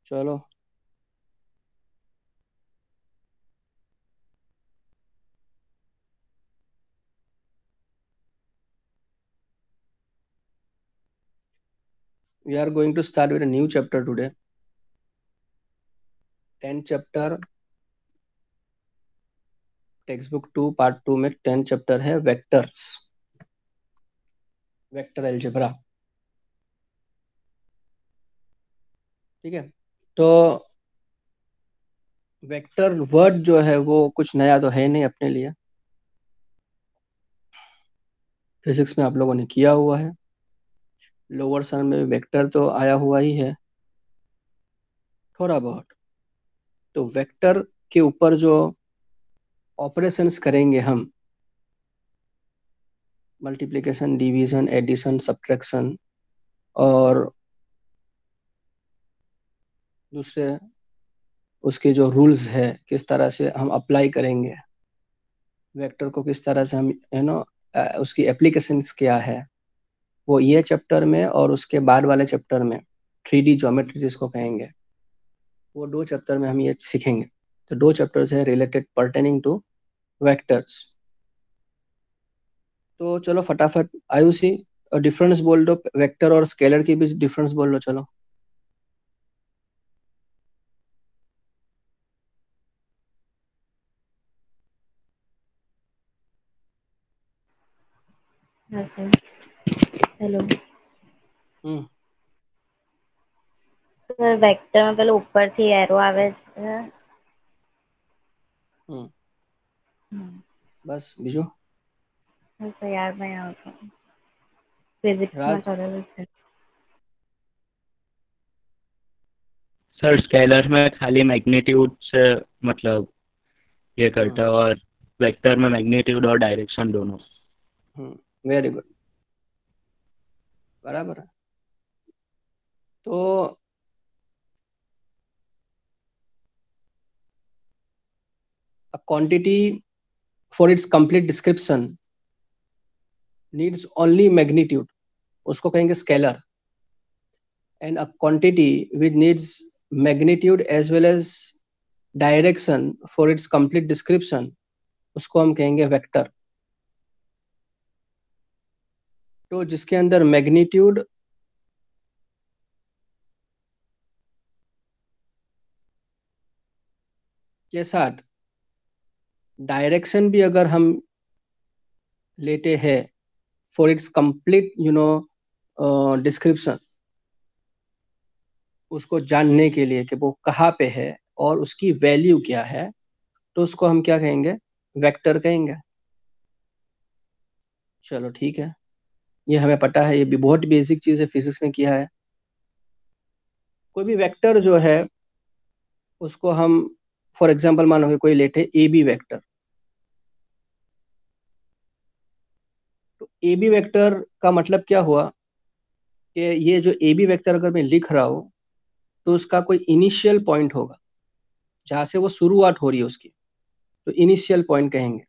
चलो। We are going to start with a new chapter today. 10 chapter, text book 2 part 2 में 10 chapter है vectors, vector algebra. ठीक है। तो वेक्टर वर्ड जो है वो कुछ नया तो है नहीं अपने लिए, फिजिक्स में आप लोगों ने किया हुआ है। लोअर सम में वेक्टर तो आया हुआ ही है थोड़ा बहुत। तो वेक्टर के ऊपर जो ऑपरेशंस करेंगे हम, मल्टीप्लिकेशन, डिवीजन, एडिशन, सब्ट्रैक्शन और दूसरे उसके जो रूल्स है किस तरह से हम अप्लाई करेंगे, वेक्टर को किस तरह से हम उसकी एप्लीकेशंस क्या है, वो ये चैप्टर में और उसके बाद वाले चैप्टर में 3D ज्योमेट्री जिसको कहेंगे, वो दो चैप्टर में हम ये सीखेंगे। तो दो चैप्टर्स है रिलेटेड पर्टेनिंग टू वेक्टर्स। तो चलो फटाफट आयुषी डिफरेंस बोल दो, वेक्टर और स्केलर के बीच डिफरेंस बोल दो चलो। हाँ सर। हेलो हम्म। સર વેક્ટરમાં પેલું ઉપરથી એરો આવે છે. हम्म। बस बीजू સર યાદ નહીં આવતું. ફિઝિક્સમાં राज। કરેલું છે. सर स्केलर में खाली मैग्नीट्यूड से मतलब ये करता है और वेक्टर में मैग्नीट्यूड और डायरेक्शन दोनों। वेरी गुड, बराबर है। तो a quantity for its complete description needs only magnitude, उसको कहेंगे scalar. and a quantity which needs magnitude as well as direction for its complete description, उसको हम कहेंगे वेक्टर। तो जिसके अंदर मैग्नीट्यूड के साथ डायरेक्शन भी अगर हम लेते हैं फॉर इट्स कंप्लीट डिस्क्रिप्शन, उसको जानने के लिए कि वो कहाँ पे है और उसकी वैल्यू क्या है, तो उसको हम क्या कहेंगे, वेक्टर कहेंगे। चलो ठीक है, ये हमें पता है, ये भी बहुत बेसिक चीज़ है, फिजिक्स में किया है। कोई भी वेक्टर जो है उसको हम फॉर एग्जांपल मानो कि कोई लेटे ए बी वेक्टर। तो ए बी वेक्टर का मतलब क्या हुआ कि ये जो ए बी वेक्टर अगर मैं लिख रहा हूँ तो उसका कोई इनिशियल पॉइंट होगा जहाँ से वो शुरुआत हो रही है उसकी, तो इनिशियल पॉइंट कहेंगे।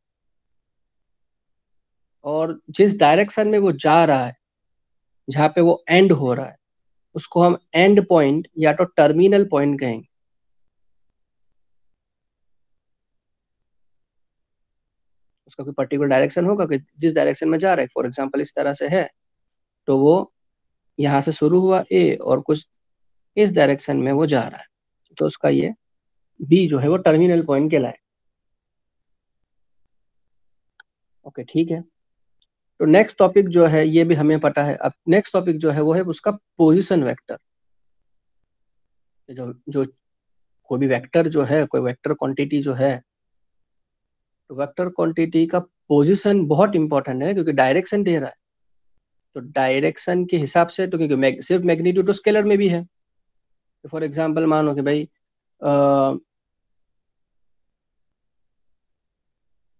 और जिस डायरेक्शन में वो जा रहा है, जहाँ पे वो एंड हो रहा है, उसको हम एंड पॉइंट या तो टर्मिनल पॉइंट कहेंगे। उसका कोई पर्टिकुलर डायरेक्शन होगा कि जिस डायरेक्शन में जा रहा है, फॉर एग्जांपल इस तरह से है, तो वो यहाँ से शुरू हुआ ए और कुछ इस डायरेक्शन में वो जा रहा है, तो उसका ये बी जो है वो टर्मिनल पॉइंट कहलाए। ओके ठीक है। तो नेक्स्ट टॉपिक जो है ये भी हमें पता है। अब नेक्स्ट टॉपिक जो है वो है उसका पोजीशन वेक्टर। जो जो कोई भी वेक्टर जो है, कोई वेक्टर क्वांटिटी जो है, तो वेक्टर क्वांटिटी का पोजीशन बहुत इंपॉर्टेंट है क्योंकि डायरेक्शन दे रहा है। तो डायरेक्शन के हिसाब से, तो क्योंकि सिर्फ मैग्नीट्यूड तो स्केलर में भी है। तो फॉर एग्जांपल मानो कि भाई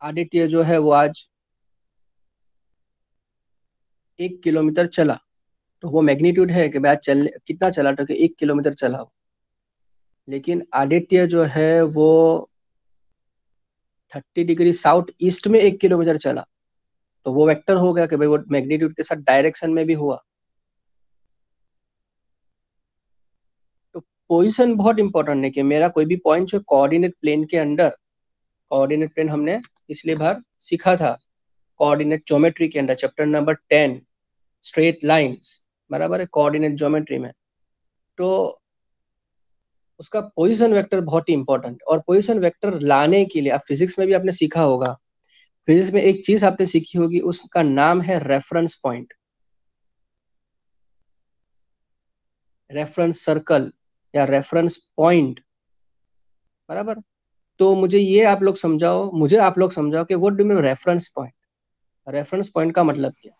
आदित्य जो है वो आज 1 किलोमीटर चला, तो वो मैग्नीट्यूड है कि भाई आज चलने कितना चला, तो कि 1 किलोमीटर चला हो। लेकिन आदित्य जो है वो 30 डिग्री साउथ ईस्ट में 1 किलोमीटर चला, तो वो वेक्टर हो गया कि भाई वो मैग्नीट्यूड के साथ डायरेक्शन में भी हुआ। तो पोजीशन बहुत इंपॉर्टेंट है कि मेरा कोई भी पॉइंट जो कोऑर्डिनेट प्लेन के अंदर, कोऑर्डिनेट प्लेन हमने पिछली बार सीखा था, कोऑर्डिनेट ज्योमेट्री के अंदर चैप्टर नंबर 10 स्ट्रेट लाइंस, बराबर है, कोऑर्डिनेट ज्योमेट्री में। तो उसका पोजीशन वेक्टर बहुत ही इंपॉर्टेंट, और पोजीशन वेक्टर लाने के लिए आप फिजिक्स में भी आपने सीखा होगा, फिजिक्स में एक चीज आपने सीखी होगी, उसका नाम है रेफरेंस पॉइंट, रेफरेंस सर्कल या रेफरेंस पॉइंट, बराबर। तो मुझे ये आप लोग समझाओ, मुझे आप लोग समझाओ कि what do mean reference point, reference point का मतलब क्या?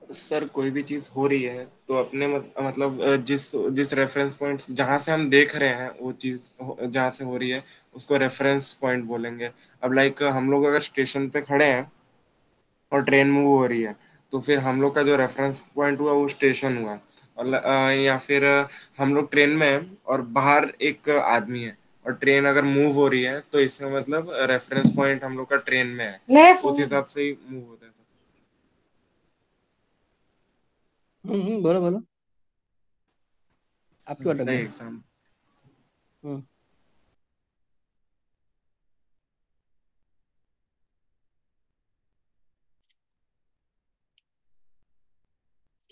सर कोई भी चीज हो रही है तो अपने मतलब जिस जिस रेफरेंस पॉइंट जहां से हम देख रहे हैं वो चीज जहां से हो रही है उसको रेफरेंस पॉइंट बोलेंगे। अब लाइक हम लोग अगर स्टेशन पे खड़े हैं और ट्रेन मूव हो रही है तो फिर हम लोग का जो रेफरेंस पॉइंट हुआ वो स्टेशन हुआ। और या फिर हम लोग ट्रेन में हैं और बाहर एक आदमी है और ट्रेन अगर मूव हो रही है तो इसका मतलब रेफरेंस पॉइंट हम लोग का ट्रेन में है, उस हिसाब से ही मूव होता है। बोलो बोलो, आप क्यों अटक बताइए गए? एग्जाम। हम्म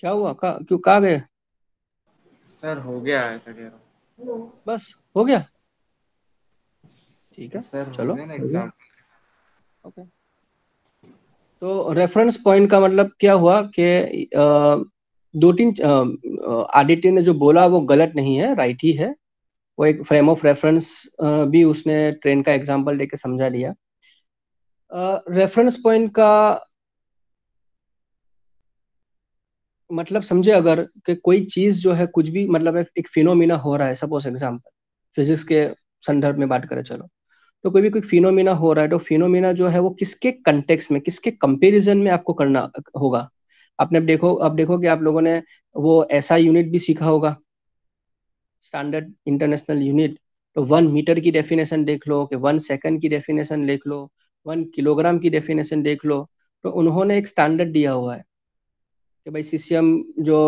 क्या हुआ, क्यों कहाँ गए? सर हो गया ऐसा कह रहा बस हो गया, ठीक हूँ। है, सर हो चलो गया ना हो गया, एग्जाम। ओके। तो रेफरेंस पॉइंट का मतलब क्या हुआ कि दो तीन आदित्य ने जो बोला वो गलत नहीं है, राइट ही है। वो एक फ्रेम ऑफ रेफरेंस भी उसने ट्रेन का एग्जांपल लेके समझा दिया। रेफरेंस पॉइंट का मतलब समझे अगर, कि कोई चीज जो है कुछ भी मतलब एक फिनोमिना हो रहा है, सपोज एग्जांपल फिजिक्स के संदर्भ में बात करें चलो, तो कोई फिनोमिना हो रहा है, तो फिनोमिना जो है वो किसके कंटेक्स्ट में, किसके कंपैरिजन में आपको करना होगा। आपने अब देखो कि आप लोगों ने वो ऐसा यूनिट भी सीखा होगा, स्टैंडर्ड इंटरनेशनल यूनिट। तो 1 मीटर की डेफिनेशन देख लो, कि 1 सेकंड की डेफिनेशन देख लो, 1 किलोग्राम की डेफिनेशन देख लो। तो उन्होंने एक स्टैंडर्ड दिया हुआ है कि भाई सीसियम जो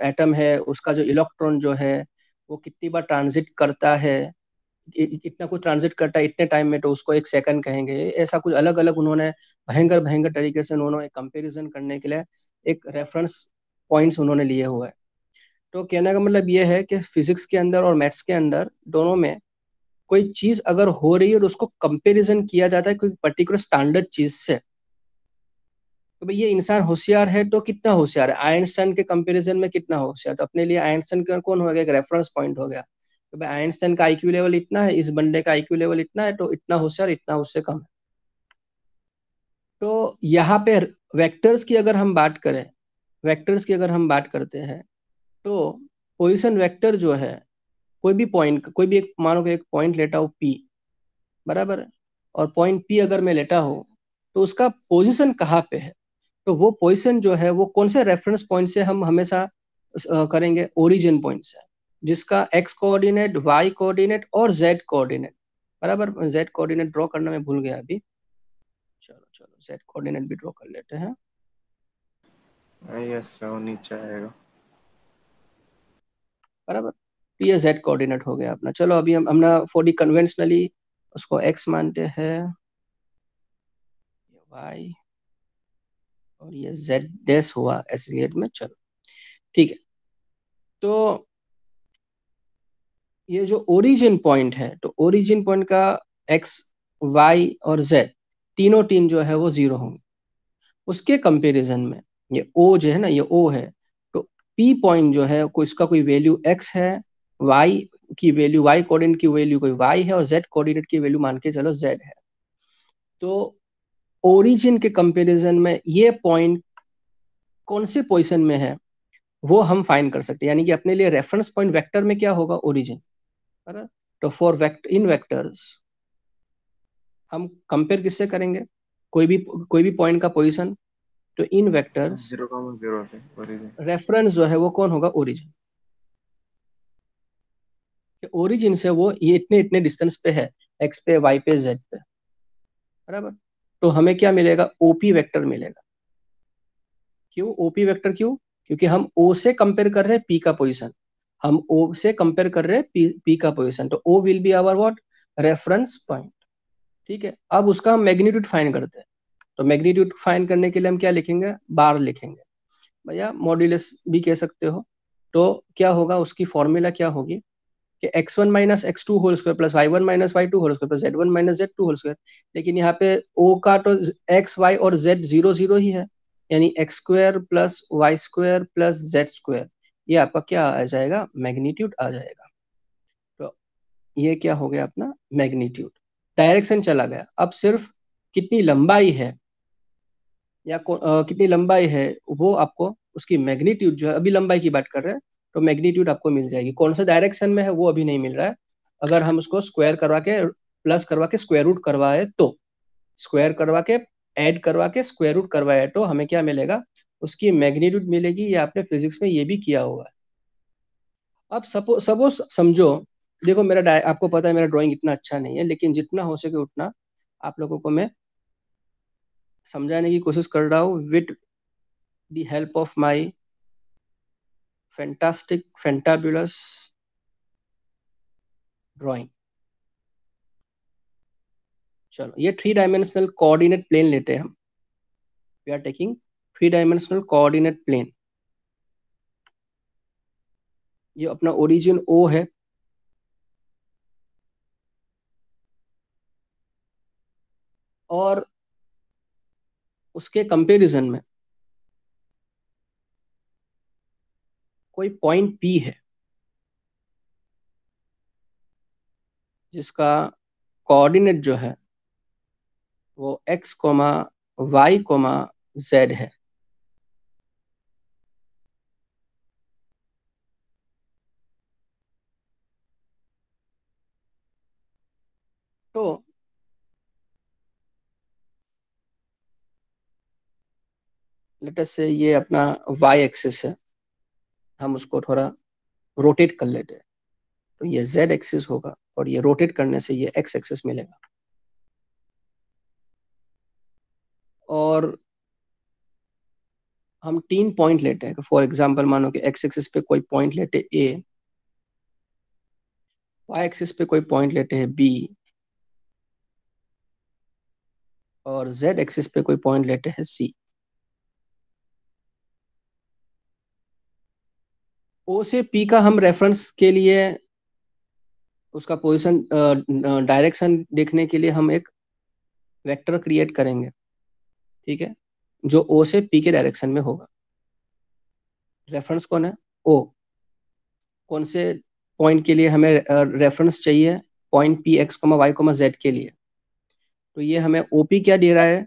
एटम है उसका जो इलेक्ट्रॉन जो है वो कितनी बार ट्रांजिट करता है, इतना कुछ ट्रांजिट करता है इतने टाइम में, तो उसको 1 सेकंड कहेंगे। ऐसा कुछ अलग अलग उन्होंने भयंकर भयंकर तरीके से उन्होंने कंपैरिजन करने के लिए एक रेफरेंस पॉइंट्स उन्होंने लिए हुए हैं। तो कहने का मतलब ये है कि फिजिक्स के अंदर और मैथ्स के अंदर दोनों में कोई चीज अगर हो रही है और उसको कंपैरिजन किया जाता है कोई पर्टिकुलर स्टैंडर्ड चीज से, तो भाई ये इंसान होशियार है तो कितना होशियार है, आइंस्टाइन के कंपैरिजन में कितना होशियार, तो अपने लिए आइंस्टाइन का कौन हो गया, एक रेफरेंस पॉइंट हो गया। तो भाई आइंस्टाइन का आईक्यू लेवल इतना है, इस बंदे का आईक्यू लेवल इतना है, तो इतना होशियार, इतना उससे कम है। तो यहाँ पे वेक्टर्स की अगर हम बात करें, वेक्टर्स की अगर हम बात करते हैं, तो पोजीशन वेक्टर जो है, कोई भी पॉइंट, कोई भी एक मानो कि एक पॉइंट लेता हूँ पी, बराबर है, और पॉइंट पी अगर मैं लेता हूँ तो उसका पोजीशन कहाँ पे है, तो वो पोजीशन जो है वो कौन से रेफरेंस पॉइंट से हम हमेशा करेंगे, ओरिजिन पॉइंट से, जिसका एक्स कोऑर्डिनेट, वाई कोऑर्डिनेट और जेड कोऑर्डिनेट, बराबर। जेड कोऑर्डिनेट ड्रॉ करना मैं भूल गया अभी, चलो चलो जेड कोऑर्डिनेट भी ड्रॉ कर लेते हैं, यस सर वो नीचे आएगा। बराबर। तो ये जेड कोऑर्डिनेट हो गया अपना। चलो अभी हम ना 4D कन्वेंशनली उसको एक्स मानते हैं, वाई, और ये जेड डैश हुआ एसोसिएट में, चलो ठीक है। तो ये जो ओरिजिन पॉइंट है, तो ओरिजिन पॉइंट का एक्स, वाई और जेड तीनों तीन जो है वो जीरो होंगे। उसके कंपैरिजन में ये ओ जो है ना, ये ओ है, तो पी पॉइंट जो है कोई इसका कोई वैल्यू एक्स है, वाई की वैल्यू, वाई कोऑर्डिनेट की वैल्यू कोई वाई है, और जेड कोऑर्डिनेट की वैल्यू मान के चलो जेड है। तो ओरिजिन के कंपैरिजन में ये पॉइंट कौन से पोजीशन में है वो हम फाइंड कर सकते हैं, यानी कि अपने लिए रेफरेंस पॉइंट वेक्टर में क्या होगा, ओरिजिन, है ना। तो फॉर इन वेक्टर्स हम कंपेयर किससे करेंगे, कोई भी पॉइंट का पोजीशन, तो इन वेक्टर्स 0,0 से ओरिजिन। रेफरेंस जो है वो कौन होगा, ओरिजिन। ओरिजिन से वो ये इतने इतने डिस्टेंस पे है, एक्स पे, वाई पे, जेड पे, बराबर। तो हमें क्या मिलेगा, ओपी वेक्टर मिलेगा। क्यों ओपी वेक्टर, क्यों, क्योंकि हम ओ से कंपेयर कर रहे हैं पी का पोजीशन, हम ओ से कंपेयर कर रहे हैं पी का पोजीशन, तो O will be our what, reference point. ठीक है, अब उसका हम मैग्नीट्यूड फाइंड करते हैं। तो मैग्नीट्यूड फाइंड करने के लिए हम क्या लिखेंगे, बार लिखेंगे, भैया मॉड्यूलस भी कह सकते हो। तो क्या होगा, उसकी फॉर्मूला क्या होगी कि x1 minus x two whole square plus y1 minus y two whole square plus z1 minus z2 whole square. लेकिन यहाँ पे o का तो x y और z 0 0 ही है, यानी x square plus y square plus z square, ये आपका क्या आ जाएगा, मैग्नीट्यूड आ जाएगा। तो ये क्या हो गया अपना मैग्नीट्यूड। डायरेक्शन चला गया, अब सिर्फ कितनी लंबाई है या कितनी लंबाई है वो आपको, उसकी मैग्नीट्यूड जो है, अभी लंबाई की बात कर रहे हैं, तो मैग्नीट्यूड आपको मिल जाएगी। कौन सा डायरेक्शन में है वो अभी नहीं मिल रहा है। अगर हम उसको स्क्वायर करवा के प्लस करवा के स्क्वायर रूट करवाए, तो स्क्वायर करवा के ऐड करवा के स्क्वायर रूट करवाए तो हमें क्या मिलेगा, उसकी मैग्नीट्यूड मिलेगी। ये आपने फिजिक्स में ये भी किया हुआ है। अब सपोज समझो, देखो मेरा आपको पता है मेरा ड्राइंग इतना अच्छा नहीं है, लेकिन जितना हो सके उतना आप लोगों को मैं समझाने की कोशिश कर रहा हूँ with the help of my fantastic fantabulous drawing. चलो, ये 3 डायमेंशनल कोऑर्डिनेट प्लेन लेते हैं हम। We are taking 3 dimensional coordinate plane. ये अपना ओरिजिन ओ है, और उसके कंपैरिजन में कोई पॉइंट पी है जिसका कोऑर्डिनेट जो है वो x comma y comma z है। तो लेट अस से ये अपना y एक्सिस है, हम उसको थोड़ा रोटेट कर लेते हैं, तो ये z एक्सिस होगा, और ये रोटेट करने से ये x एक्सिस मिलेगा। और हम 3 पॉइंट लेते हैं, फॉर एग्जाम्पल मानो कि x एक्सिस पे कोई पॉइंट लेते a, y एक्सिस पे कोई पॉइंट लेते हैं b, और z एक्सिस पे कोई पॉइंट लेते हैं c। o से p का हम रेफरेंस के लिए, उसका पोजीशन डायरेक्शन देखने के लिए हम एक वेक्टर क्रिएट करेंगे, ठीक है, जो o से p के डायरेक्शन में होगा। रेफरेंस कौन है, o। कौन से पॉइंट के लिए हमें रेफरेंस चाहिए, point P x comma y comma z के लिए। तो ये हमें ओपी क्या दे रहा है,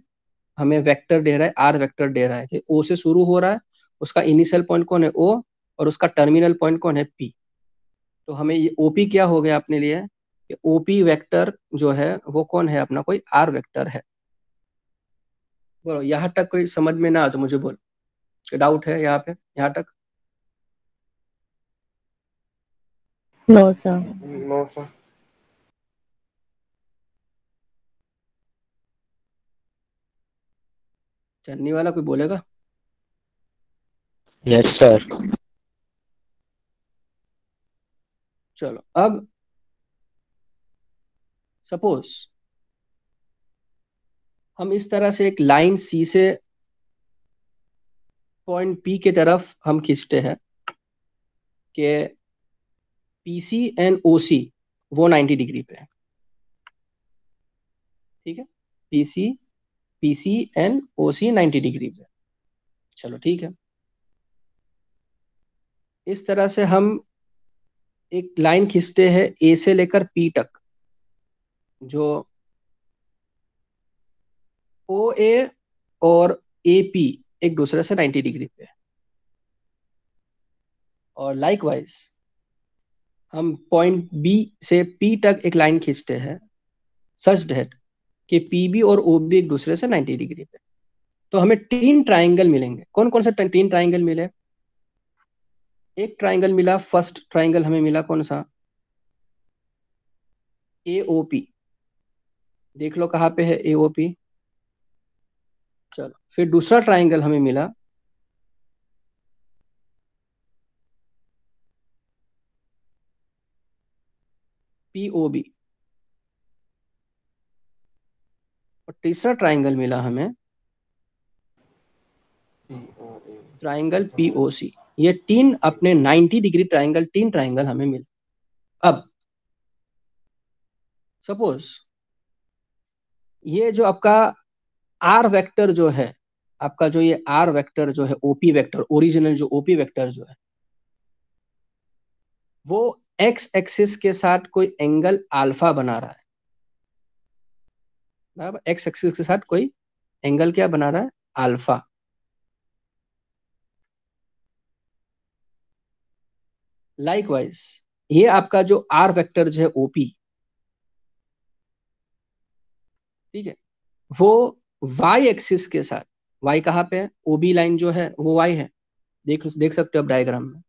हमें वेक्टर दे रहा है, आर वेक्टर दे रहा है कि ओ से शुरू हो रहा है, उसका इनिशियल पॉइंट कौन है ओ, और उसका टर्मिनल पॉइंट कौन है पी। तो हमें ये ओपी क्या हो गया अपने लिए, कि ओपी वेक्टर जो है वो कौन है, अपना कोई आर वेक्टर है। बोलो, यहाँ तक कोई समझ में ना आ तो मुझे बोलो, डाउट है यहाँ पे, यहाँ तक। No sir. No sir. Channi वाला कोई बोलेगा। Yes sir. चलो, अब सपोज हम इस तरह से एक लाइन सी से पॉइंट पी के तरफ हम खींचते हैं कि पीसी एंड ओसी वो 90 डिग्री पे है, ठीक है, PC PC and OC 90 degree पे। चलो ठीक है, इस तरह से हम एक लाइन खींचते हैं ए से लेकर पी तक, जो ओ ए और ए पी एक दूसरे से 90 डिग्री पे है। और लाइकवाइज हम पॉइंट बी से पी तक एक लाइन खींचते हैं सच दैट कि पी बी और ओ बी एक दूसरे से 90 डिग्री पे। तो हमें 3 ट्राइंगल मिलेंगे। कौन कौन से 3 ट्राइंगल मिले, एक ट्राइंगल मिला, फर्स्ट ट्राइंगल हमें मिला कौन सा, ए ओ पी। देख लो कहाँ पे है ए ओ पी। चलो, फिर दूसरा ट्राइंगल हमें मिला POB, और तीसरा ट्राइंगल मिला हमें POA। Triangle POC। ये तीन अपने 90 डिग्री ट्राइंगल, तीन ट्राइंगल हमें मिले। अब सपोज ये जो आपका आर वेक्टर जो है, आपका जो ये आर वेक्टर जो है, ओपी वेक्टर, ओरिजिनल जो ओपी वेक्टर जो है, वो एक्स एक्सिस के साथ कोई एंगल अल्फा बना रहा है, बराबर। एक्स एक्सिस के साथ कोई एंगल क्या बना रहा है? अल्फा। लाइकवाइज ये आपका जो आर वेक्टर जो है ओपी, ठीक है, वो वाई एक्सिस के साथ, वाई कहाँ पे है? ओबी लाइन जो है वो वाई है, देख देख सकते हो आप डायग्राम में।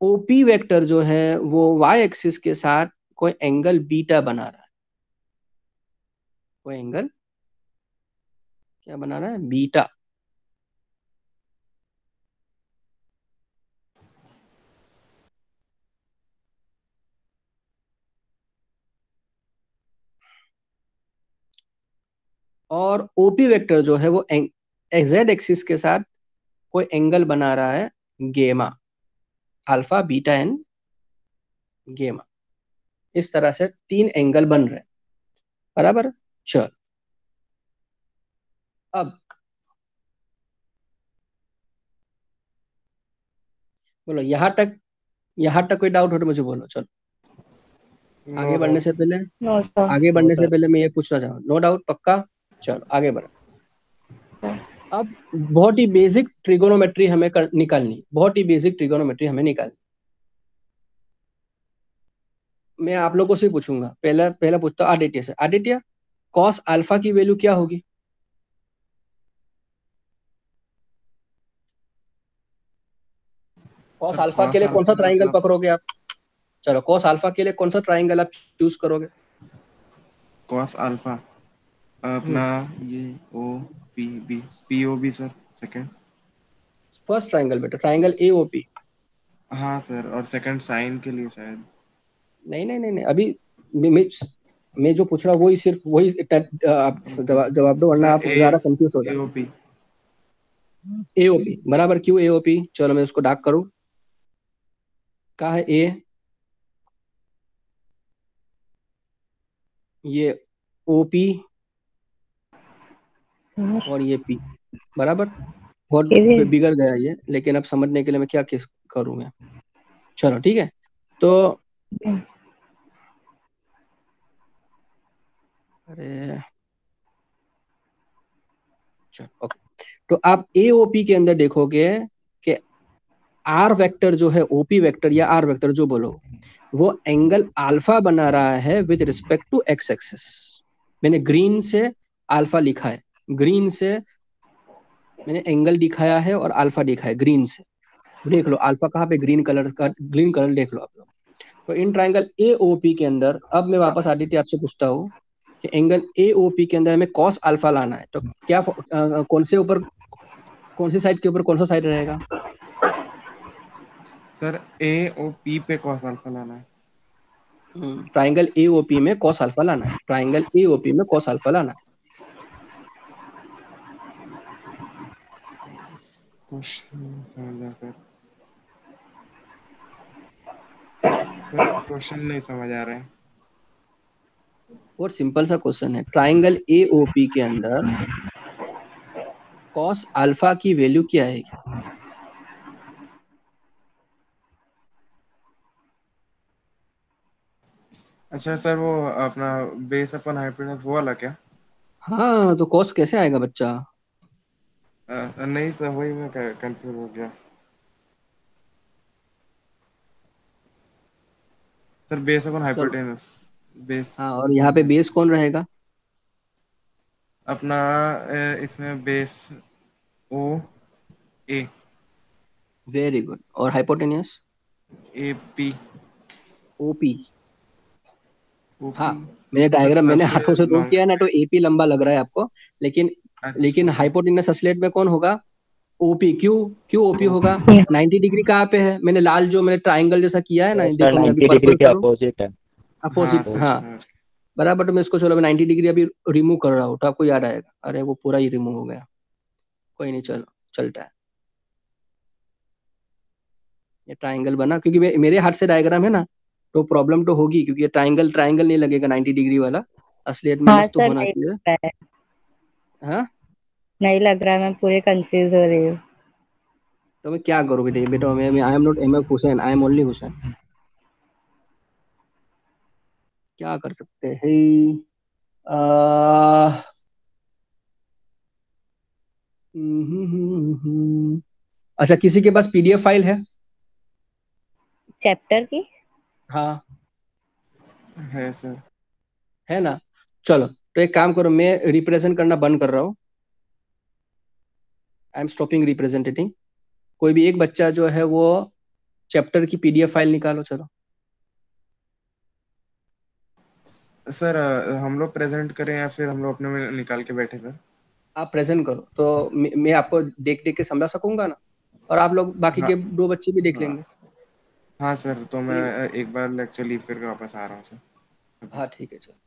ओपी वेक्टर जो है वो वाई एक्सिस के साथ कोई एंगल बीटा बना रहा है, कोई एंगल क्या बना रहा है? बीटा। और ओपी वेक्टर जो है वो जेड एक्सिस के साथ कोई एंगल बना रहा है गेमा, अल्फा बीटा एंड गेमा। इस तरह से तीन एंगल बन रहे हैं, बराबर। चल अब बोलो यहां तक कोई डाउट हो तो मुझे बोलो। चलो नो आगे बढ़ने डाउट। से पहले, नो सर। आगे नो बढ़ने से सर। पहले मैं ये पूछना चाहूँ, नो डाउट पक्का? चलो आगे बढ़ो। अब बहुत ही बेसिक ट्रिगोनोमेट्री हमें निकालनी, बहुत ही बेसिक ट्रिगोनोमेट्री हमें निकालनी। मैं आप लोगों से पूछूंगा, पहला पहला पूछता हूँ आदित्य से। आदित्य, कॉस अल्फा की वैल्यू क्या होगी? कॉस सर अल्फा के कॉस लिए कौन सा अल्फा ट्राइंगल मतलब पकड़ोगे आप? चलो कॉस अल्फा के लिए कौन सा ट्राइंगल आप चूज करोगे? कॉस अल्फा हम्म अपना ये O P B POB sir, second. First triangle बेटा, ट्राइंगल AOP। हाँ सर, और सेकंड साइन के लिए शायद। नहीं नहीं नहीं नहीं, अभी मैं जो पूछ रहा हूँ वही, सिर्फ वही आप ओके जवाब दो, वरना सर, आप ए ज्यादा कंफ्यूज हो जाओ। AOP। AOP बराबर, क्यों AOP? चलो मैं उसको डार्क करूँ। कहाँ है ए? ये OP सर और ये P, बराबर। बहुत ये बिगड़ गया ये, लेकिन अब समझने के लिए मैं क्या करूँ मैं। चलो ठीक है, तो अरे चलो ओके। तो आप AOP के अंदर देखोगे कि आर वेक्टर जो है, OP वेक्टर या आर वेक्टर जो बोलो, वो एंगल अल्फा बना रहा है with respect to x axis. मैंने ग्रीन से अल्फा लिखा है, ग्रीन से मैंने एंगल दिखाया है और अल्फा दिखा है ग्रीन से। देख लो अल्फा कहाँ पे, ग्रीन कलर का, ग्रीन कलर देख लो आप लोग। तो इन ट्राइंगल AOP के अंदर अब मैं वापस आदित्य आपसे पूछता हूँ कि एंगल AOP के अंदर हमें कॉस अल्फा लाना है, तो क्या कौन से ऊपर, कौन सी साइड के ऊपर कौन सा साइड रहेगा? सर AOP पे कॉस अल्फा लाना है। ट्राइंगल AOP में कॉस अल्फा लाना है, ट्राइंगल AOP में कॉस अल्फा लाना है। क्वेश्चन नहीं समझा सर, क्वेश्चन नहीं समझ आ रहा है। और सिंपल सा क्वेश्चन है, ट्राइंगल AOP के अंदर कॉस अल्फा की वैल्यू क्या आएगी? अच्छा सर, वो अपना बेस अपन हाइपोटेनस वो वाला क्या? हाँ तो कॉस कैसे आएगा बच्चा? नहीं सर, वही मैं कंफ्यूज हो गया। सर बेस अपन चलो हाइपोटेनस, बेस हाँ, और यहाँ पे बोलते हैं बेस कौन रहेगा? अपना इसमें base O A very good. और हाइपोटेनियस? AP। OP। हाँ, OP मैंने सर डायग्राम मैंने सबसे हाथों से ड्रॉ लॉन्ग। किया है ना, तो AP लंबा लग रहा है आपको, लेकिन अच्छा हाइपोटेनस असलेट में कौन होगा? OP। क्यों क्यों OP OP। होगा? 90 डिग्री कहाँ पे है? मैंने लाल जो मैंने ट्राइंगल जैसा किया है ना, सर देखो मैं अभी 90 डिग्री पर्पल के करूँ। अपोजिट है। हाँ अपोजिट, सर हाँ हाँ। बराबर। तो मैं इसको चलो मैं 90 डिग्री अभी रिमूव कर रहा हूँ, तो आपको याद आएगा, अरे वो पूरा ही रिमूव हो गया। कोई नहीं, चलो चलता है। ये ट्राइंगल बना, क्योंकि मेरे हाथ से डायग्राम है ना, तो प्रॉब्लम तो होगी, क्योंकि ये ट्राइंगल ट्राइंगल नहीं लगेगा 90 डिग्री वाला। असलियत में हाँ मस्त तो सर, होना नहीं चाहिए। लग रहा है। हाँ, नहीं लग रहा है, मैं पूरे कंफ्यूज हो रही हूँ। तो मैं क्या करूँ बेटे, बेटा मैं I am not M F Hussain, I am only Hussain. क्या कर सकते हैं? आ, अच्छा, किसी के पास पीडीएफ फाइल है? चैप्टर की? हाँ, है सर। है ना। चलो, तो एक काम करो, मैं रिप्रेजेंट करना बंद कर रहा हूँ। I am stopping representing. कोई भी एक बच्चा जो है वो चैप्टर की पीडीएफ फाइल निकालो, चलो। सर हम लोग प्रेजेंट करें या फिर हम लोग अपने में निकाल के बैठे सर? आप प्रेजेंट करो, तो मैं आपको देख देख के समझा सकूंगा ना, और आप लोग बाकी हाँ के दो बच्चे भी देख हाँ। लेंगे। हाँ सर, तो मैं ठीक है। एक बार लेक्चर लीव करके वापस आ रहा हूँ सर अभी। हाँ ठीक है, चलो।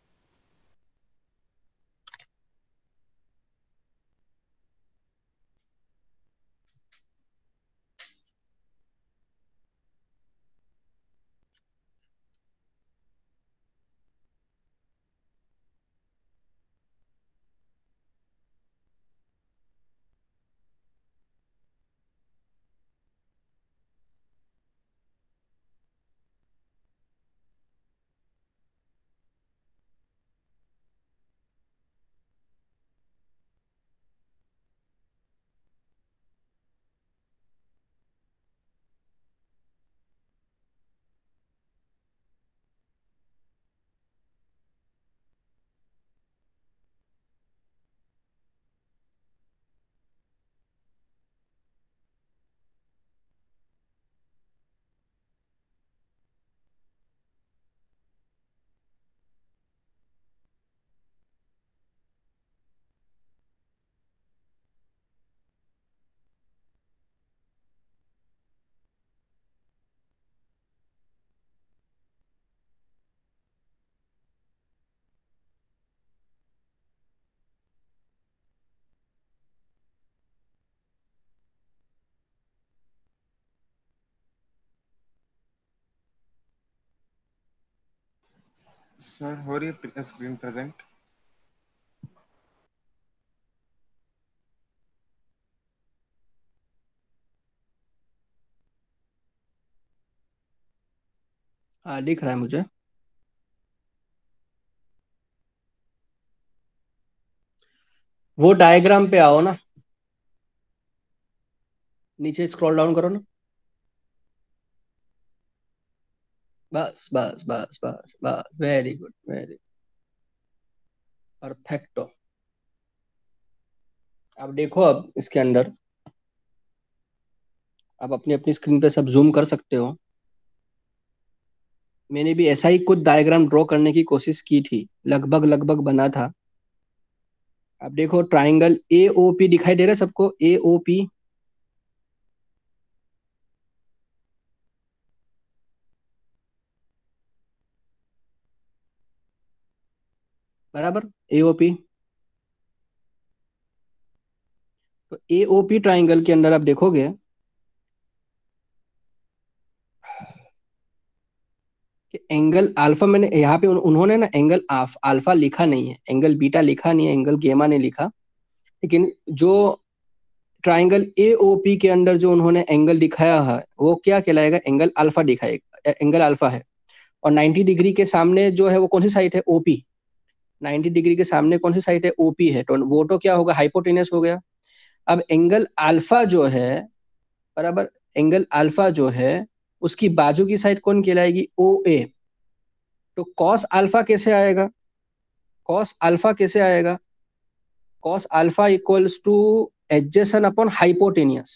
सर हो रही है स्क्रीन प्रेजेंट? हाँ, दिख रहा है मुझे। वो डायग्राम पे आओ ना, नीचे स्क्रॉल डाउन करो ना। बस बस बस बस बस, वेरी गुड, वेरी परफेक्टो। अब देखो, अब इसके अंदर आप अपनी अपनी स्क्रीन पे सब जूम कर सकते हो। मैंने भी ऐसा ही कुछ डायग्राम ड्रॉ करने की कोशिश की थी, लगभग लगभग बना था। अब देखो, ट्राइंगल ए ओ पी दिखाई दे रहा है सबको? ए ओ पी, बराबर। ए ओ पी, तो ए ओ पी ट्राइंगल के अंदर आप देखोगे कि एंगल अल्फा, मैंने यहाँ पे उन्होंने ना एंगल अल्फा लिखा नहीं है, एंगल बीटा लिखा नहीं है, एंगल गेमा नहीं लिखा। लेकिन जो ट्राइंगल ए ओ पी के अंदर जो उन्होंने एंगल दिखाया है, वो क्या कहलाएगा? एंगल अल्फा दिखाएगा, एंगल अल्फा है। और 90 डिग्री के सामने जो है वो कौन सी साइड है? ओपी। 90 डिग्री के सामने कौन सी साइड है? ओपी है, तो वो तो क्या होगा? हाइपोटेनस हो गया। अब एंगल अल्फा जो है, बराबर, एंगल अल्फा जो है, उसकी बाजू की साइड कौन कहलाएगी? ओ ए। तो कॉस अल्फा कैसे आएगा? कॉस अल्फा कैसे आएगा? Cos alpha equals to adjacent upon hypotenuse,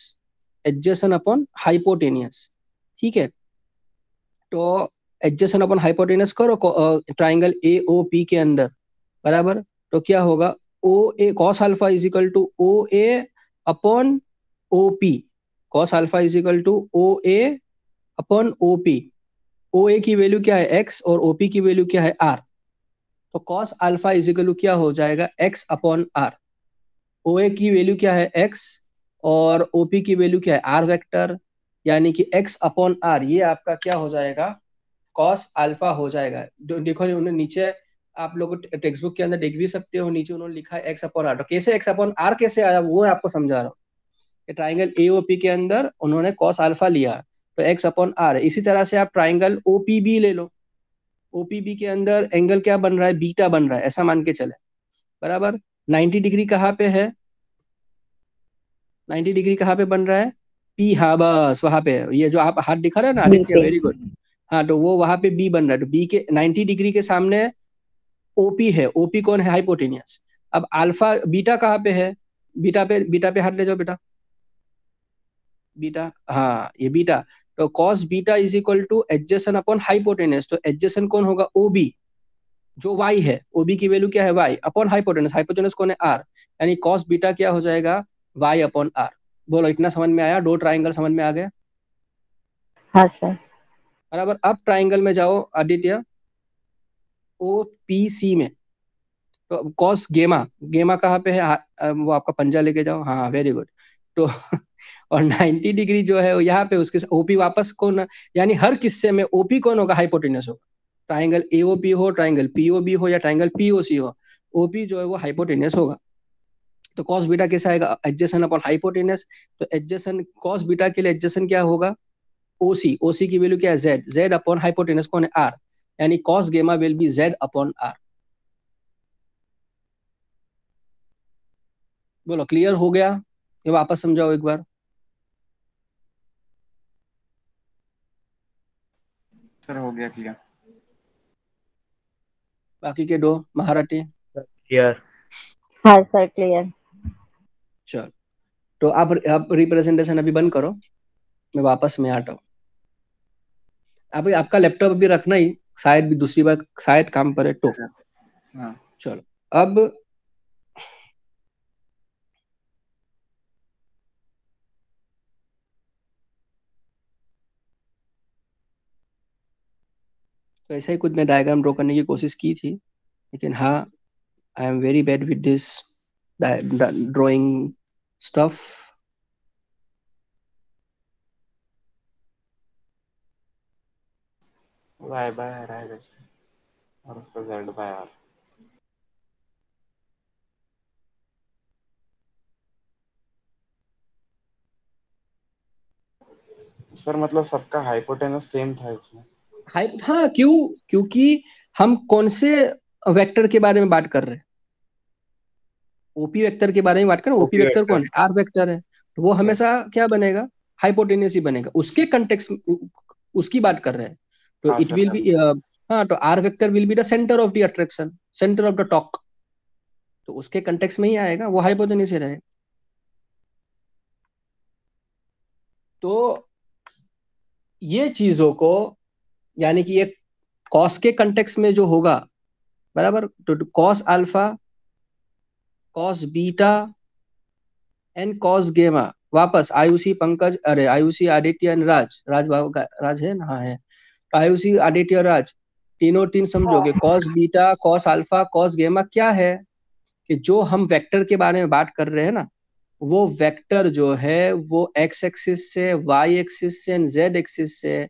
adjacent upon hypotenuse. ठीक है, तो एडजेसन अपॉन हाइपोटेनस करो ट्राइंगल ए ओ पी के अंदर, बराबर। तो क्या होगा? O A cos alpha is equal to O A upon O P. Cos alpha is equal to O A upon O P. O A की value क्या है एक्स और ओपी की वैल्यू क्या है आर, तो cos alpha is equal to क्या हो जाएगा x upon R. O A की वैल्यू क्या है एक्स और ओपी की वैल्यू क्या है आर वेक्टर, यानी कि एक्स अपॉन आर ये आपका क्या हो जाएगा कॉस अल्फा हो जाएगा। देखो उन्होंने नीचे आप लोग टेक्स्ट बुक के अंदर देख भी सकते हो, नीचे उन्होंने लिखा है एक्स अपॉन आर, तो कैसे एक्स अपॉन आर कैसे आया वो मैं आपको समझा रहा हूँ। ट्राइंगल एओपी के अंदर उन्होंने कॉस अल्फा लिया तो एक्स अपॉन आर, इसी तरह से आप ट्राइंगल ओपीबी ले लो, ओपीबी के अंदर एंगल क्या बन रहा है बीटा बन रहा है, ऐसा मान के चले बराबर। 90 डिग्री कहाँ पे है, 90 डिग्री कहाँ पे बन रहा है पी, हाँ बस वहां पे है। ये जो आप हाथ दिखा रहे हैं ना बी आदित्य, पे। Very good. हाँ तो वो वहां पे बी बन रहा है, तो बी के 90 डिग्री के सामने ओपी है, ओपी कौन है हाइपोटेनियस। अब अल्फा बीटा कहाँ पे है, बीटा पे हाथ ले जाओ बेटा, बीटा हाँ ये बीटा, तो cos beta is equal to adjacent upon hypotenuse, तो एडजेसन कौन होगा ओबी जो y है, ओबी की वैल्यू क्या है y अपॉन हाइपोटेनस, हाइपोटेनस कौन है r, यानी कॉस बीटा क्या हो जाएगा y अपॉन r। बोलो इतना समझ में आया, दो ट्राइंगल समझ में आ गया हाँ सर। बराबर। अब ट्राइंगल में जाओ आदित्य ओ पी सी में, तो कॉस गेमा, गेमा कहाँ पे है वो आपका पंजा लेके जाओ, हाँ वेरी गुड। तो और 90 डिग्री जो है वो यहाँ पे उसके ओपी वापस कौन, यानी हर किस्से में ओपी कौन होगा हाइपोटेनस होगा, ट्राइंगल एओपी हो ट्राइंगल पीओबी हो या ट्राइंगल पीओसी हो, ओपी जो है वो हाइपोटेनस होगा। तो कॉस बीटा कैसा आएगा एडजेसन अपॉन हाइपोटेनस, तो एडजेसन कॉस बीटा के लिए एडजेसन क्या होगा ओसी, ओसी की वैल्यू क्या है जेड, जेड अपॉन हाइपोटेनस कौन है आर, यानी cos gamma will be z upon r. बोलो क्लियर हो गया, ये वापस समझाओ एक बार। सर हो गया क्लियर। बाकी के दो महारथी क्लियर। हाँ सर क्लियर। चलो, तो आप रिप्रेजेंटेशन अभी बंद करो, मैं वापस में आता हूँ। अभी आपका लैपटॉप अभी रखना ही, शायद भी दूसरी बार शायद काम करे तो। अच्छा हाँ चलो अब तो ऐसा ही कुछ मैं डायग्राम ड्रॉ करने की कोशिश की थी, लेकिन हाँ I am very bad with this drawing stuff. वाई बाय आ रहा है वैसे और उसका जेड बाय आ रहा है। सर मतलब सबका हाइपोटेनस सेम था इसमें। हाइप हाँ क्यों, क्योंकि हम कौन से वेक्टर के बारे में बात कर रहे हैं, ओपी वेक्टर के बारे में बात कर रहे हैं, ओपी ओपी वेक्टर वेक्टर। कौन है आर वेक्टर है, तो वो यस। हमेशा क्या बनेगा हाइपोटेन्यूस ही बनेगा, उसके कंटेक्स उसकी बात कर रहे हैं। तो हाँ इट सर विल बी हाँ तो r vector will be the centre of the attraction, centre of the talk, तो उसके कंटेक्स में ही आएगा, वो हाइपोटेन्यूस ही रहेगा। तो ये चीजों को यानी कि ये कॉस के कंटेक्स में जो होगा बराबर, तो cos alpha cos beta and cos गेमा, वापस आयुषी पंकज अरे आयुषी आदित्य एंड राज, राज बाबू का राज है ना, हाँ है, तो आयुषी आदित्य राज तीनों तीन समझोगे, cos beta cos alpha cos गेमा क्या है कि जो हम वेक्टर के बारे में बात कर रहे हैं ना, वो वेक्टर जो है वो एक्स एक्सिस से वाई एक्सिस से एंड जेड एक्सिस से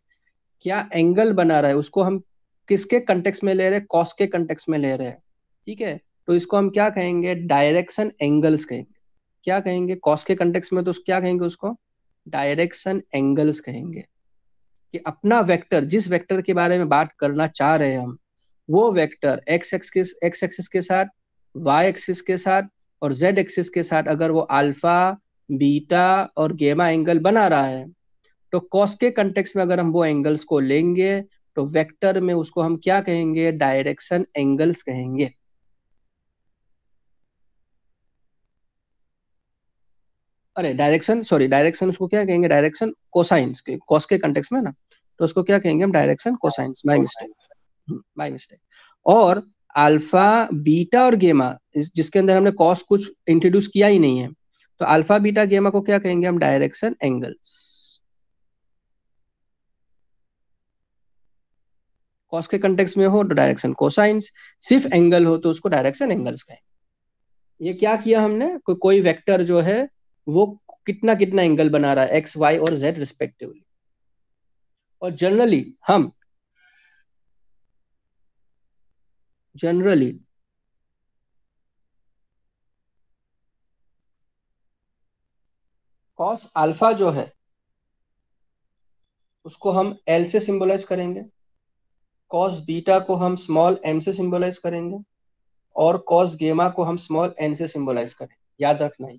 क्या एंगल बना रहा है, उसको हम किसके कंटेक्स में ले रहे हैं कॉस के कंटेक्स में ले रहे हैं, ठीक है। तो इसको हम क्या कहेंगे डायरेक्शन एंगल्स कहेंगे, क्या कहेंगे कॉस के कंटेक्स में, तो क्या कहेंगे उसको डायरेक्शन एंगल्स कहेंगे, कि अपना वेक्टर जिस वेक्टर के बारे में बात करना चाह रहे हैं हम, वो वेक्टर एक्स एक्सिस के साथ वाई एक्सिस के साथ और जेड एक्सिस के साथ अगर वो अल्फा बीटा और गेमा एंगल बना रहा है, तो कॉस के कंटेक्स में अगर हम वो एंगल्स को लेंगे तो वेक्टर में उसको हम क्या कहेंगे डायरेक्शन एंगल्स कहेंगे। अरे डायरेक्शन सॉरी डायरेक्शन उसको क्या कहेंगे डायरेक्शन कोसाइंस के, कॉस के कंटेक्स में ना, तो उसको क्या कहेंगे हम direction cosines, my cosines. Mistake my mistake. और अल्फा बीटा और गेमा जिसके अंदर हमने कॉस कुछ इंट्रोड्यूस किया ही नहीं है, तो अल्फा बीटा गेमा को क्या कहेंगे हम डायरेक्शन एंगल्स। कॉस के कंटेक्स्ट में हो तो डायरेक्शन कोसाइंस, सिर्फ एंगल हो तो उसको डायरेक्शन एंगल्स कहेंगे। ये क्या किया हमने, कोई वेक्टर जो है वो कितना कितना एंगल बना रहा है एक्स वाई और जेड रिस्पेक्टिवली। और जनरली कॉस अल्फा जो है उसको हम एल से सिंबलाइज करेंगे, कॉस बीटा को हम स्मॉल एम से सिंबलाइज करेंगे, और कॉस गेमा को हम स्मॉल एन से सिंबलाइज करेंगे। याद रखना है।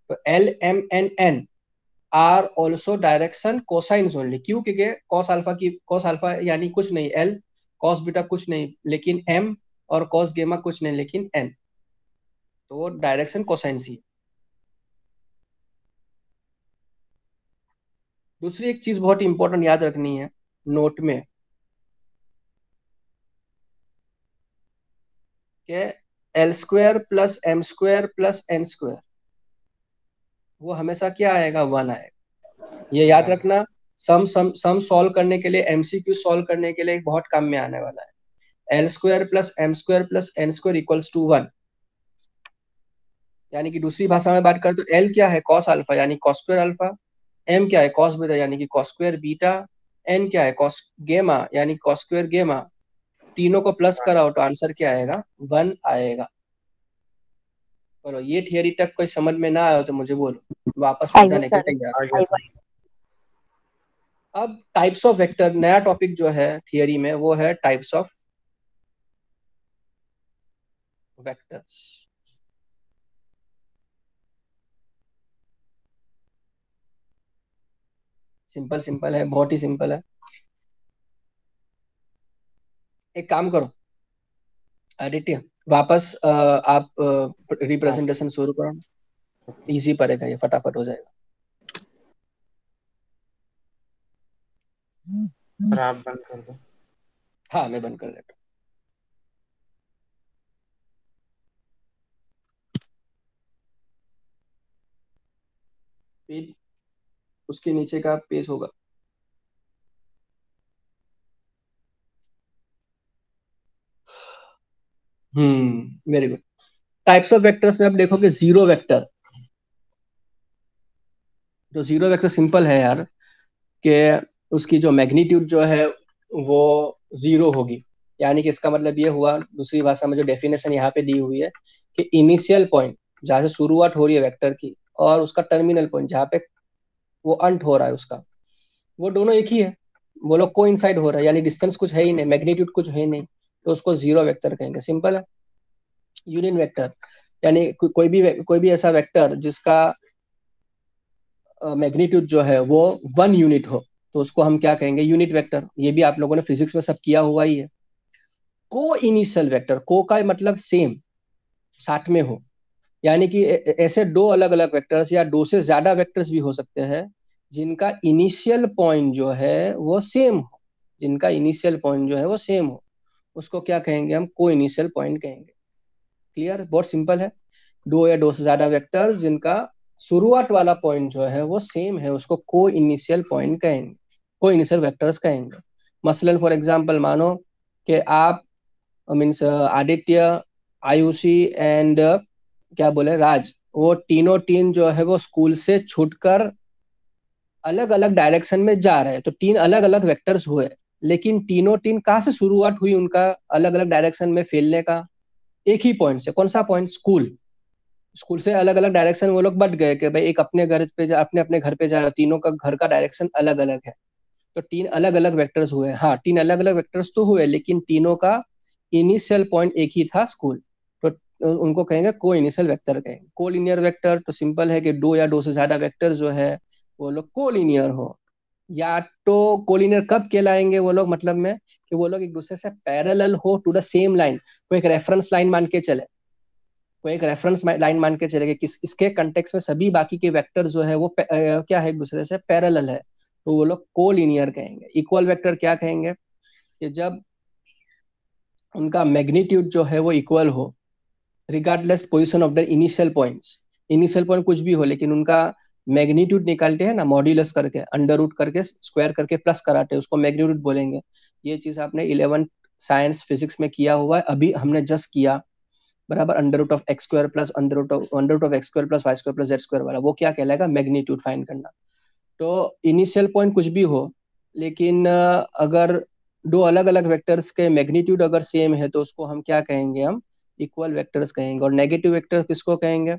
तो l m n n r also direction cosines only. क्यों? क्योंकि कॉस अल्फा यानी कुछ नहीं, एल कॉस बीटा कुछ नहीं लेकिन एम, और कॉस गेमा कुछ नहीं लेकिन एन, तो वो डायरेक्शन कोसाइंस ही है। दूसरी एक चीज बहुत इंपॉर्टेंट याद रखनी है नोट में, कि l square plus m square plus n square वो हमेशा क्या आएगा, 1 आएगा। ये याद रखना। सम सॉल्व करने के लिए, एमसीक्यू सॉल्व करने के लिए बहुत काम में आने वाला है। L square plus m square plus n square equals to 1। यानी कि दूसरी भाषा में बात करें तो एल क्या है, कॉस अल्फा यानी कॉस स्क्वायर अल्फा, एम क्या है, कॉस बीटा यानी कि कॉस स्क्वायर बीटा, एन क्या है, कॉस गेमा यानी कॉस स्क्वायर गेमा। तीनों को प्लस कराओ तो आंसर क्या आएगा, 1 आएगा। चलो, ये थियरी तक कोई समझ में ना आया तो मुझे बोलो, वापस आइए समझाने के लिए सर, तैयार। आगे सर। अब टाइप्स ऑफ वेक्टर, नया टॉपिक जो है थियरी में वो है types of vectors. Simple simple है, बहुत ही सिंपल है। एक काम करो आदित्य, वापस आप रिप्रेजेंटेशन शुरू करो। इजी पड़ेगा, ये फटाफट हो जाएगा। सर आप बंद कर दो। हाँ, मैं बंद कर देता हूँ। उसके नीचे का पेज होगा। Very good. Types of vectors में आप देखोगे जीरो वेक्टर। तो जीरो वेक्टर सिंपल है यार, कि उसकी जो मैग्नीट्यूड जो है वो जीरो होगी। यानी कि इसका मतलब ये हुआ, दूसरी भाषा में जो डेफिनेशन यहाँ पे दी हुई है, कि इनिशियल पॉइंट जहाँ से शुरुआत हो रही है वेक्टर की, और उसका टर्मिनल पॉइंट जहाँ पे वो अंत हो रहा है उसका, वो दोनों एक ही है। वो लोग को इंसाइड हो रहा है, यानी डिस्टेंस कुछ है ही नहीं, मैग्नीट्यूड कुछ है ही नहीं, तो उसको जीरो वेक्टर कहेंगे। सिंपल है। यूनियन वेक्टर यानी कोई भी ऐसा वेक्टर जिसका मैग्नीट्यूड जो है वो 1 यूनिट हो, तो उसको हम क्या कहेंगे, यूनिट वेक्टर। ये भी आप लोगों ने फिजिक्स में सब किया हुआ ही है। को इनिशियल वेक्टर, को का मतलब सेम, साथ में हो। यानी कि ऐसे दो अलग अलग वेक्टर्स या दो से ज्यादा वेक्टर्स भी हो सकते हैं जिनका इनिशियल पॉइंट जो है वो सेम हो, जिनका इनिशियल पॉइंट जो है वो सेम हो, उसको क्या कहेंगे हम, को इनिशियल पॉइंट कहेंगे। क्लियर? बहुत सिंपल है। दो या दो से ज्यादा वेक्टर्स जिनका शुरुआत वाला पॉइंट जो है वो सेम है, उसको को इनिशियल पॉइंट कहेंगे, को इनिशियल वेक्टर्स कहेंगे। मसलन फॉर एग्जांपल मानो कि आप मीन्स आदित्य, आयुषी एंड क्या बोले, राज, वो तीनों टीम जो है वो स्कूल से छूटकर अलग अलग डायरेक्शन में जा रहे हैं। तो तीन अलग अलग वेक्टर्स हुए, लेकिन तीनों टीम कहाँ से शुरुआत हुई उनका अलग अलग डायरेक्शन में फैलने का, एक ही पॉइंट से। कौन सा पॉइंट? स्कूल। स्कूल से अलग अलग डायरेक्शन वो लोग बढ़ गए कि भाई एक अपने घर पे जा, अपने अपने घर पे जा रहा, तीनों का घर का डायरेक्शन अलग अलग है। तो तीन अलग अलग वेक्टर्स हुए। हाँ, तीन अलग अलग वेक्टर्स तो हुए, लेकिन तीनों का इनिशियल पॉइंट एक ही था, स्कूल। तो उनको कहेंगे को इनिशियल वेक्टर कहेंगे। को लीनियर वेक्टर तो सिंपल है कि दो या दो से ज्यादा वेक्टर जो है वो लोग को लीनियर हो। या तो को लीनियर कब कहलाएंगे वो लोग, मतलब में कि वो लोग एक दूसरे से पैरेलल हो टू द सेम लाइन, को एक रेफरेंस लाइन मान के चले, को एक रेफरेंस लाइन मान के चले कि किस इसके कंटेक्स में सभी बाकी के वेक्टर जो है वो क्या है, एक दूसरे से पैरेलल है, तो वो लोग को लीनियर कहेंगे। इक्वल वेक्टर क्या कहेंगे, कि जब उनका मैग्नीट्यूड जो है वो इक्वल हो, regardless position of the initial points. Initial point कुछ भी हो, लेकिन उनका मैग्नीट्यूड निकालते हैं ना, मॉड्यूलस करके, अंडर रूट करके, स्क्वायर करके, प्लस कराते हैं, उसको मैग्नीट्यूड बोलेंगे। ये चीज आपने 11th साइंस फिजिक्स में किया हुआ है, अभी हमने जस्ट किया, बराबर, under root of x square plus under root of x square plus y square plus z square वाला, वो क्या कहलाएगा, मैग्नीट्यूड फाइंड करना। तो इनिशियल पॉइंट कुछ भी हो, लेकिन अगर दो अलग अलग वेक्टर्स के मैग्नीट्यूड अगर सेम है तो उसको हम क्या कहेंगे, हम इक्वल वेक्टर्स कहेंगे। और नेगेटिव वेक्टर किसको कहेंगे,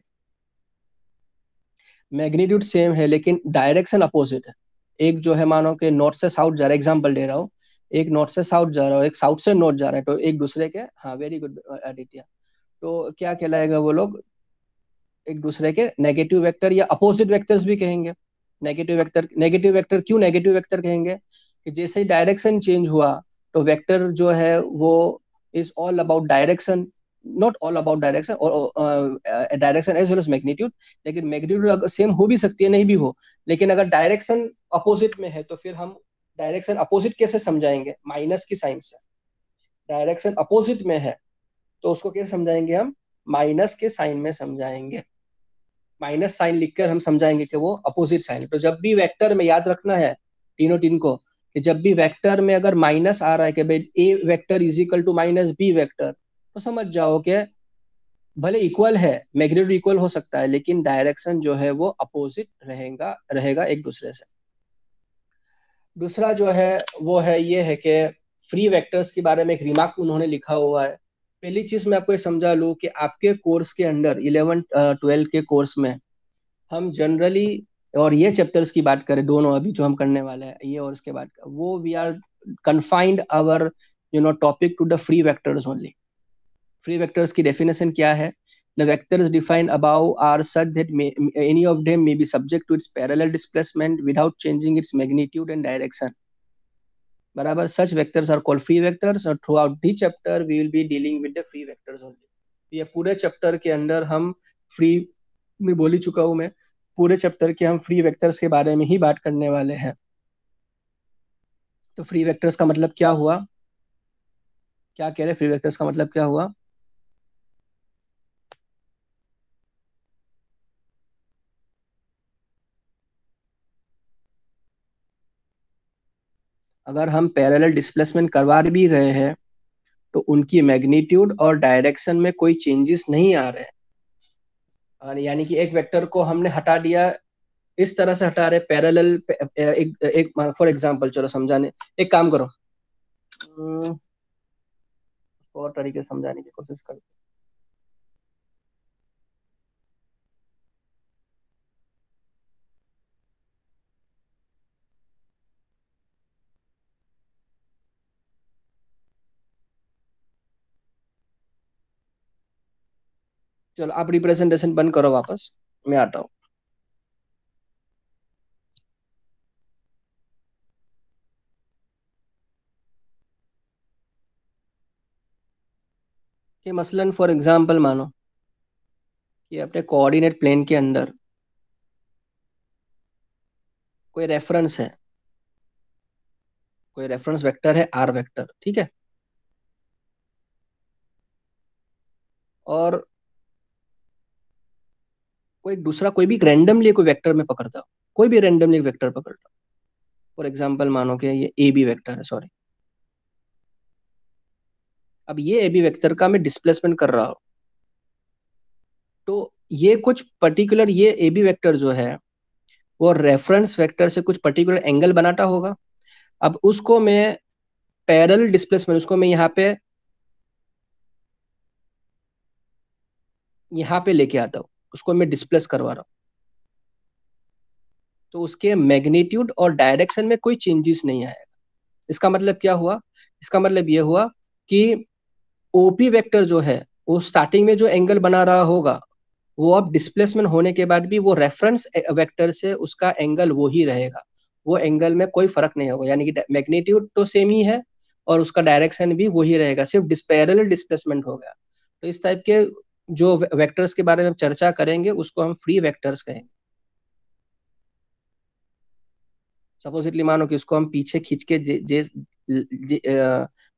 मैग्नीट्यूड सेम है लेकिन डायरेक्शन अपोजिट है। एक जो है मानो कि नॉर्थ से साउथ जा रहा है, एग्जांपल दे रहा हूँ, एक नॉर्थ से साउथ जा रहा है, एक साउथ से नॉर्थ जा रहा है, तो एक दूसरे के, हाँ वेरी गुड आदित्य, तो क्या कहलाएगा वो लोग, एक दूसरे के नेगेटिव वेक्टर या अपोजिट वेक्टर्स भी कहेंगे। नेगेटिव वेक्टर क्यों नेगेटिव वेक्टर कहेंगे, कि जैसे ही डायरेक्शन चेंज हुआ तो वेक्टर जो है वो is all about direction, not all about direction, और direction as well as magnitude. लेकिन मैग्नीट्यूड सेम हो भी सकती है, नहीं भी हो, लेकिन अगर डायरेक्शन अपोजिट में है तो फिर हम डायरेक्शन अपोजिट कैसे समझाएंगे, माइनस की साइन से। डायरेक्शन अपोजिट में है तो उसको कैसे समझाएंगे, हम माइनस के साइन में समझाएंगे, माइनस साइन लिखकर हम समझाएंगे कि वो अपोजिट साइन। तो जब भी वेक्टर में याद रखना है तीनों तीन को, कि जब भी वेक्टर में अगर माइनस आ रहा है कि भाई A vector is equal to minus B vector, तो समझ जाओ कि भले इक्वल है, मैग्नीट्यूड इक्वल हो सकता है, लेकिन डायरेक्शन जो है वो अपोजिट रहेगा रहेगा एक दूसरे से। दूसरा जो है वो है ये है कि फ्री वेक्टर्स के बारे में एक रिमार्क उन्होंने लिखा हुआ है। पहली चीज मैं आपको ये समझा लूँ कि आपके कोर्स के अंदर 11 12 के कोर्स में हम जनरली, और ये चैप्टर्स की बात करें दोनों अभी जो हम करने वाले हैं ये और इसके बाद का, वो we are confined our topic to the free vectors only. Free vectors की डेफिनेशन क्या है, the vectors defined above are such that any of them may be subject to its parallel displacement without changing its magnitude and direction, बराबर। such vectors are called free vectors, और throughout the chapter we will be dealing with the free vectors only। ये पूरे chapter के अंदर हम free में बोल ही चुका हूं मैं, पूरे चैप्टर के हम फ्री वेक्टर्स के बारे में ही बात करने वाले हैं। तो फ्री वेक्टर्स का मतलब क्या हुआ, क्या कह रहे, फ्री वेक्टर्स का मतलब क्या हुआ, अगर हम पैरेलल डिस्प्लेसमेंट करवा भी रहे हैं तो उनकी मैग्नीट्यूड और डायरेक्शन में कोई चेंजेस नहीं आ रहे हैं, यानी कि एक वेक्टर को हमने हटा दिया, इस तरह से हटा रहे पैरेलल, एक फॉर एग्जांपल, चलो समझाने, एक काम करो, और तरीके से समझाने की कोशिश करते, चलो आप रिप्रेजेंटेशन बंद करो वापस, मैं आता हूँ। कि मसलन फॉर एग्जांपल मानो कि अपने कोऑर्डिनेट प्लेन के अंदर कोई रेफरेंस है, कोई रेफरेंस वेक्टर है आर वेक्टर, ठीक है, और कोई दूसरा कोई भी रैंडमली कोई वेक्टर में पकड़ता हो, कोई भी रैंडमली वेक्टर पकड़ता हो, फॉर एग्जांपल मानो कि ये ए बी वेक्टर है, सॉरी, अब ये ए बी वेक्टर का मैं डिस्प्लेसमेंट कर रहा हूँ, तो ये कुछ पर्टिकुलर, ये ए बी वेक्टर जो है वो रेफरेंस वेक्टर से कुछ पर्टिकुलर एंगल बनाता होगा। अब उसको मैं पैरेलल डिस्प्लेसमेंट, उसको मैं यहाँ पे लेके आता हूँ, उसको मैं डिस्प्लेस करवा रहा हूँ, तो उसके मैग्नीट्यूड और डायरेक्शन में कोई चेंजेस नहीं आएगा। इसका मतलब क्या हुआ, इसका मतलब ये हुआ कि ओपी वेक्टर जो है वो स्टार्टिंग में जो एंगल बना रहा होगा वो अब डिस्प्लेसमेंट होने के बाद भी वो रेफरेंस वेक्टर से उसका एंगल वो ही रहेगा, वो एंगल में कोई फर्क नहीं होगा, यानी कि मैग्नीट्यूड तो सेम ही है और उसका डायरेक्शन भी वही रहेगा, सिर्फ पैरेलल डिस्प्लेसमेंट हो गया। तो इस टाइप के जो वेक्टर्स के बारे में हम चर्चा करेंगे उसको हम फ्री वेक्टर्स कहेंगे। सपोजिटली मानो कि उसको हम पीछे खींच के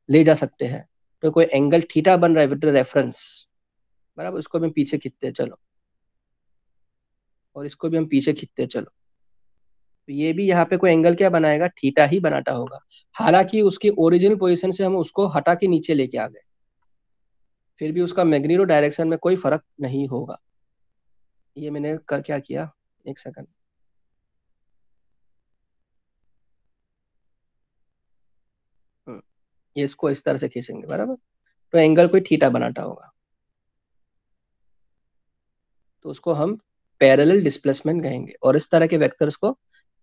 ले जा सकते हैं, तो कोई एंगल थीटा बन रहा है विद रेफरेंस, बराबर, उसको भी हम पीछे खींचते हैं, चलो, और इसको भी हम पीछे खींचते हैं, चलो, तो ये भी यहाँ पे कोई एंगल क्या बनाएगा, थीटा ही बनाता होगा। हालांकि उसकी ओरिजिनल पोजीशन से हम उसको हटा के नीचे लेके आ गए, फिर भी उसका मैग्नीट्यूड डायरेक्शन में कोई फर्क नहीं होगा। ये मैंने कर क्या किया, एक सेकंड। ये इसको इस तरह से खींचेंगे बराबर, तो एंगल कोई थीटा बनाता होगा, तो उसको हम पैरेलल डिस्प्लेसमेंट कहेंगे, और इस तरह के वेक्टर्स को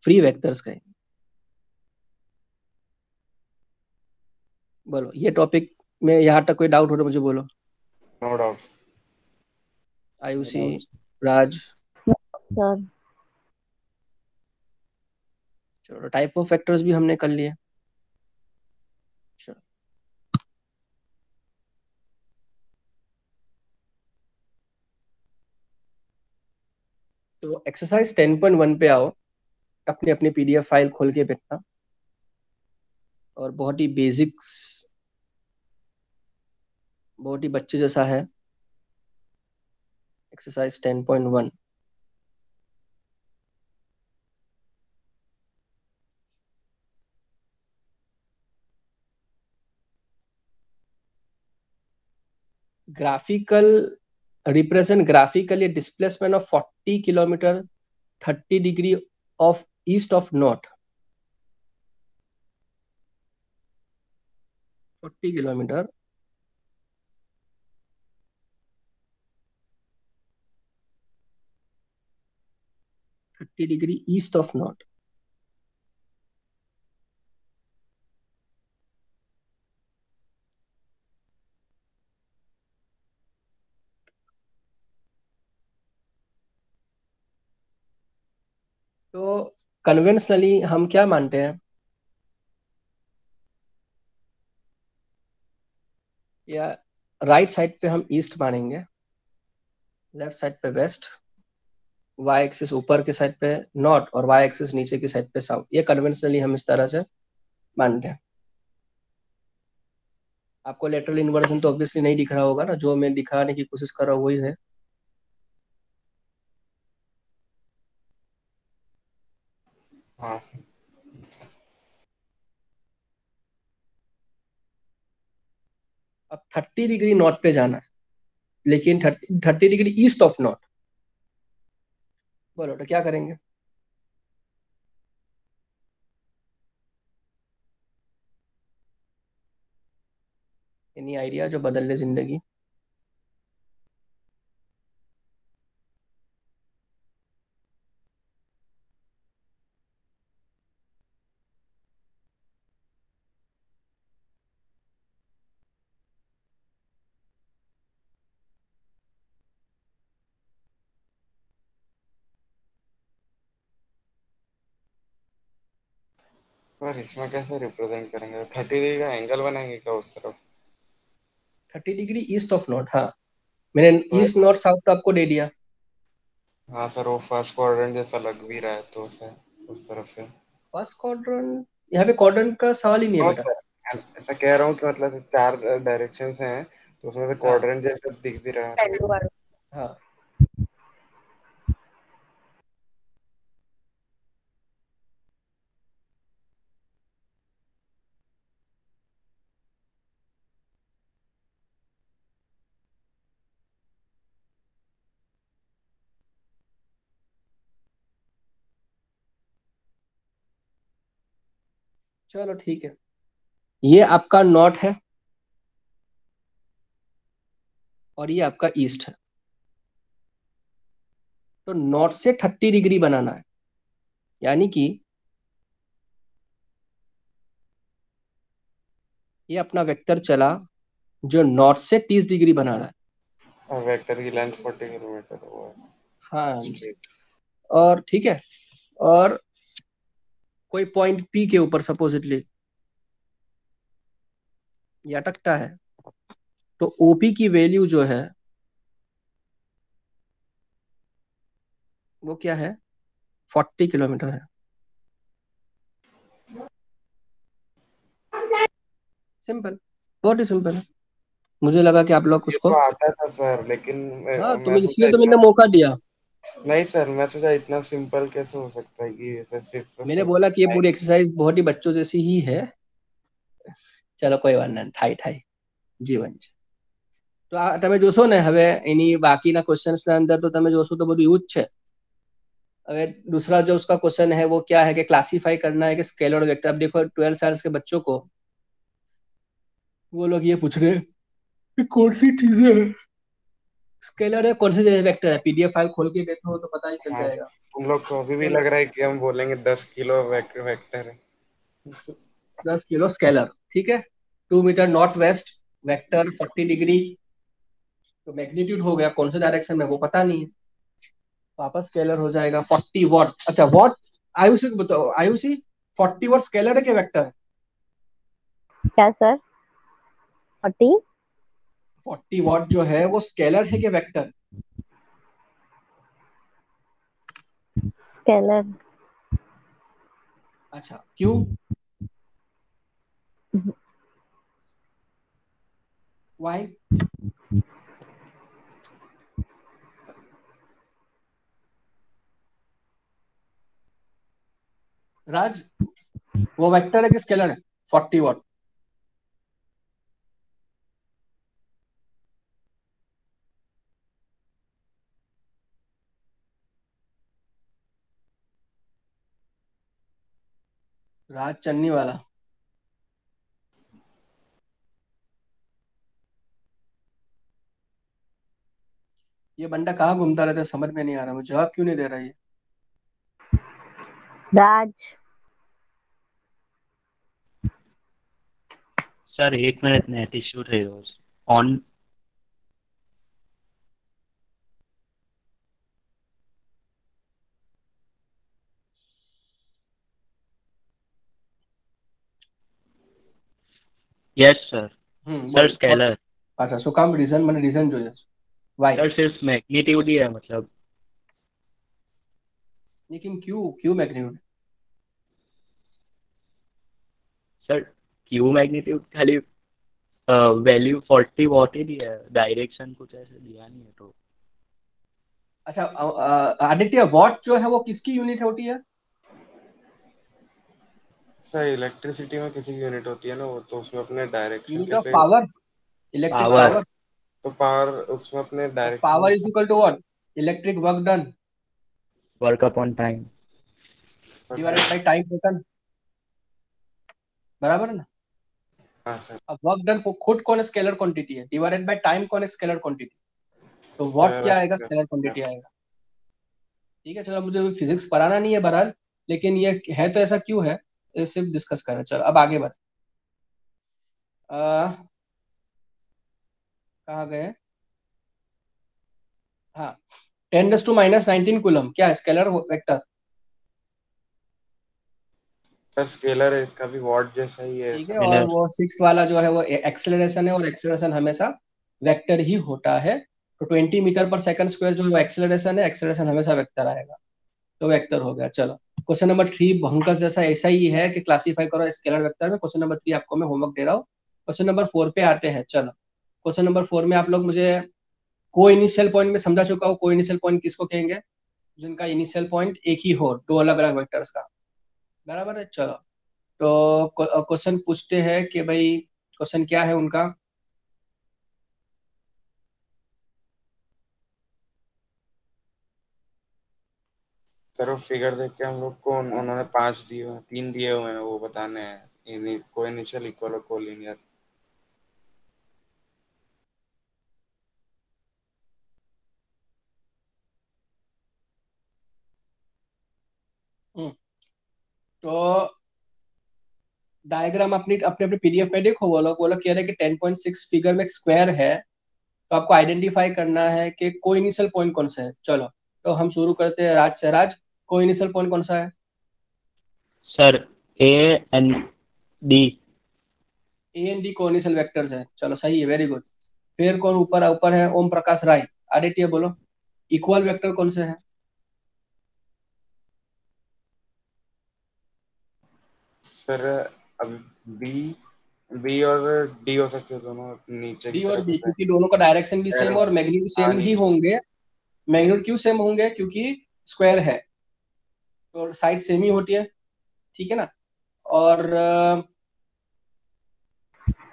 फ्री वेक्टर्स कहेंगे। बोलो ये टॉपिक में यहाँ तक कोई डाउट हो तो मुझे बोलो। No doubt. Ayushi, Raj. Sir. चलो टाइप ऑफ वेक्टर्स भी हमने कर लिए। चलो तो एक्सरसाइज 10.1 पे आओ, अपनी अपनी पीडीएफ फाइल खोल के देखना, और बहुत ही बेसिक्स, बहुत ही बच्चे जैसा है। Exercise 10.1। Graphical represent graphically displacement of 40 kilometre 30 degree of east of north. 40 kilometre 30 degree east of north. तो कन्वेंशनली हम क्या मानते हैं, या राइट साइड पे हम ईस्ट मानेंगे, लेफ्ट साइड पे वेस्ट, वाई एक्सिस ऊपर के साइड पे नॉर्थ, और वाई एक्सिस नीचे की साइड पे साउथ। ये कन्वेंशनली हम इस तरह से मानते हैं। आपको लेटरल इन्वर्जन तो ऑब्वियसली नहीं दिख रहा होगा ना, जो मैं दिखाने की कोशिश कर रहा हूँ वही है। हाँ। अब 30 डिग्री नॉर्थ पे जाना है, लेकिन 30 डिग्री ईस्ट ऑफ नॉर्थ। बोलो तो क्या करेंगे। एनी आइडिया जो बदल ले जिंदगी। पर इसमें कैसे रिप्रेजेंट करेंगे, 30 डिग्री का एंगल बनाएंगे क्या उस तरफ? 30 डिग्री ईस्ट ऑफ नॉर्थ, हाँ मैंने तो ईस्ट नॉर्थ साउथ तो आपको दे दिया। हाँ सर, वो फर्स्ट क्वाड्रेंट जैसा लग भी रहा है तो उसे उस तरफ से। फर्स्ट क्वाड्रेंट, यहाँ पे क्वाड्रेंट का सवाल ही नहीं है हाँ बेटा। सर, ऐसा कह रहा हूँ कि मतलब 4 डायरेक्शन हैं तो उसमें से हाँ क्वाड्रेंट जैसा दिख भी रहा है तो। हाँ चलो ठीक है, ये आपका नॉर्थ है और ये आपका ईस्ट है। तो नॉर्थ से 30 डिग्री बनाना है, यानी कि ये अपना वेक्टर चला जो नॉर्थ से 30 डिग्री बना रहा है। और वेक्टर की लेंथ 40 किलोमीटर वो हाँ स्ट्रेट। और ठीक है, और कोई पॉइंट पी के ऊपर सपोजिटली ये अटकता है, तो ओपी की वैल्यू जो है वो क्या है, 40 किलोमीटर है। सिंपल, बहुत ही सिंपल है। मुझे लगा कि आप लोग ये उसको, तो आता था सर, लेकिन हाँ मैं तुम्हें सोचा इसलिए तो मैंने इतना मौका दिया। नहीं सर, मैं सोचा इतना सिंपल कैसे हो सकता है कि ऐसे सिर्फ मैंने सिर्फ बोला कि ये पूरी एक्सरसाइज बहुत ही बच्चों जैसी ही है। चलो कोई बात नहीं, ठाई ठाई જીવન છે. તો આ તમે જોશો ને હવે એની બાકીના ક્વેશ્ચंस ના અંદર તો તમે જોશો તો બધું એવું જ છે. હવે दूसरा जो उसका क्वेश्चन है वो क्या है कि क्लासिफाई करना है कि स्केलर और वेक्टर. अब देखो 12 साल के बच्चों को वो लोग ये पूछ रहे हैं कि कौन सी चीजें हैं स्केलर है, कौन सी चीजें वेक्टर है. पीडीएफ फाइल खोल के देखो तो पता ही चल हाँ, जाएगा. तुम लोग को अभी भी चलो, लग रहा है कि हम बोलेंगे 10 किलो वेक्टर है. 10 किलो स्केलर, ठीक है. 2 metre north west, vector 40 degree. तो मैग्नीट्यूड हो गया, कौन से डायरेक्शन में वो पता नहीं है. वापस स्केलर हो जाएगा 40 वॉट. अच्छा वॉट, आयुषी को बताओ. आयुषी, 40 वॉट स्केलर है क्या वेक्टर है? क्या सर? 40 40 वॉट जो है वो स्केलर है क्या वेक्टर? स्केलर। अच्छा क्यों? वाई? राज, वो वेक्टर है कि स्केलर है 40 वॉट? राज चन्नी वाला. ये बंदा कहाँ घूमता रहता है समझ में नहीं आ रहा, मुझे जवाब क्यों नहीं दे रहा है ये. राज। सर 1 मिनट नेट इश्यू થયો ઓન. Yes sir. સર बोल. સ્કેલર. अच्छा શું કામ, રીઝન મને રીઝન જોઈએ. वाई? सर सिर्फ मैग्नीट्यूड ही है मतलब. लेकिन क्यों, क्यों मैग्नीट्यूड? सर क्यू मैग्नीट्यूड खाली वैल्यू 40 वॉट ही दिया है, डायरेक्शन कुछ ऐसे दिया नहीं है तो. अच्छा आदित्य, वॉट जो है वो किसकी यूनिट होती है? सर इलेक्ट्रिसिटी में किसी की यूनिट होती है ना, वो तो उसमें अपने डायरेक्शन यूनिट ऑफ कैसे. Power, electric power. पावर. तो पावर उसमें अपने तो direction. Power is equal to what? Electric work done work upon time. Divided by time taken. बराबर है ना. हाँ सर. अब वर्क डन को खुद कौन स्केलर क्वांटिटी है, डिवाइडेड बाय टाइम कौन स्केलर क्वांटिटी. तो व्हाट क्या आएगा, स्केलर क्वांटिटी आएगा. ठीक है चलो, मुझे फिजिक्स पढ़ाना नहीं है बहरहाल, लेकिन ये है तो ऐसा क्यों है, ये सिर्फ डिस्कस करें. चलो अब आगे बढ़. कहाँ गए. हाँ, 10⁻⁻19 कूलम क्या है, स्केलर वेक्टर. सर स्केलर है, इसका भी वॉट जैसा ही है ठीक है, सब. और मिलर. वो सिक्स वाला जो है वो एक्सेलरेशन है, और एक्सेलरेशन हमेशा वेक्टर ही होता है. तो 20 मीटर पर सेकंड स्क्वायर जो है एक्सेलरेशन है, एक्सेलरेशन हमेशा वेक्टर आएगा. तो वेक्टर हो गया. चलो क्वेश्चन नंबर 3 भंकस जैसा ऐसा ही है कि क्लासीफाई करो स्केलर वेक्टर में. क्वेश्चन नंबर 3 आपको मैं होमवर्क दे रहा हूँ. क्वेश्चन नंबर 4 पे आते हैं. चलो क्वेश्चन नंबर 4 में आप लोग मुझे को इनिशियल पॉइंट में समझा चुका हो. को इनिशियल पॉइंट किसको कहेंगे, जिनका इनिशियल पॉइंट एक ही हो, दो अलग अलग वेक्टर्स का. बराबर है. चलो तो क्वेश्चन पूछते हैं कि भाई क्वेश्चन क्या है उनका. सर वो फिगर देख के हम लोग को उन्होंने 5 दिए हुए हैं, 3 दिए हुए हैं, वो बताने हैं को इनिशियल इक्वल और कोलिनियर. तो डायग्राम अपनी अपने अपने पीडीएफ में देखो. वो लोग कह रहे हैं कि 10.6 फिगर में स्क्वायर है, तो आपको आइडेंटिफाई करना है कि को इनिशियल पॉइंट कौन सा है. चलो तो हम शुरू करते हैं राज से. राज, को इनिशियल पॉइंट कौन सा है? Sir A and D. A and D को इनिशियल वेक्टर्स है. चलो सही है, वेरी गुड. फिर कौन ऊपर ऊपर है? ओम प्रकाश राय. आदित्य बोलो, इक्वल वेक्टर कौन से है? सर अब बी बी और डी हो सकते हैं दोनों नीचे की डी और तरफ बी, होता है. क्योंकि दोनों का डायरेक्शन भी सेम और मैग्नीट्यूड हाँ सेम ही नीचे. होंगे. मैग्नीट्यूड क्यों सेम होंगे? क्योंकि स्क्वायर है तो साइड सेम ही होती है, ठीक है ना। और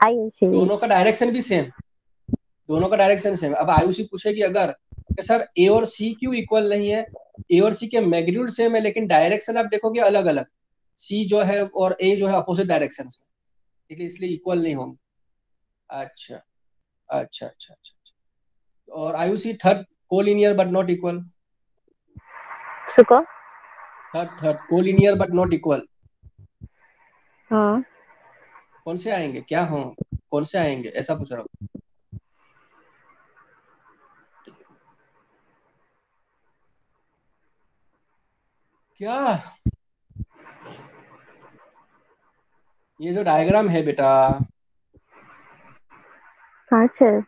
आयुषी। दोनों का डायरेक्शन भी सेम, दोनों का डायरेक्शन सेम। अब आयुषी पूछेगी अगर कि सर ए और सी क्यों इक्वल नहीं है? ए और सी के मैग्नीट्यूड सेम है लेकिन डायरेक्शन आप देखोगे अलग अलग, सी जो है और ए जो है अपोजिट डायरेक्शन में, इसलिए इक्वल नहीं होंगे। अच्छा अच्छा अच्छा अच्छा अच्छा। और Ayushi third, collinear but not equal. सुको। Third collinear but not equal, हाँ। कौन से आएंगे? क्या हो, कौन से आएंगे ऐसा पूछ रहा हूँ। क्या ये जो डायग्राम है बेटा, हाँ सर।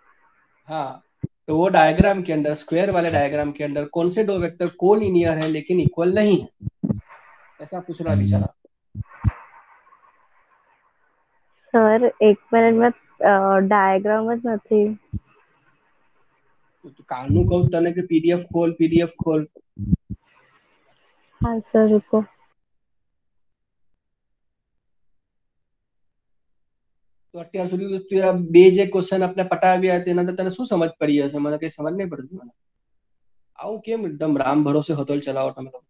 हाँ, तो वो डायग्राम के अंदर, स्क्वायर वाले डायग्राम के अंदर कौन से दो वेक्टर कोलिनियर है लेकिन इक्वल नहीं है, ऐसा पूछ रहा बेचारा। सर एक मिनट में डायग्राम જ નથી। तो कानू कहूँ तने के पीडीएफ खोल, पीडीएफ खोल। हाँ सर रुको। તો અત્યાર સુધી તું આ બે જે ક્વેશ્ચન આપણે પટાવ્યા તેના અંદર તને શું સમજ પડી હશે? મને કઈ સમજ નહીં પડતી મને. આવું કેમ એકદમ રામ ભરોસે હોટલ ચલાવો તમે લોકો?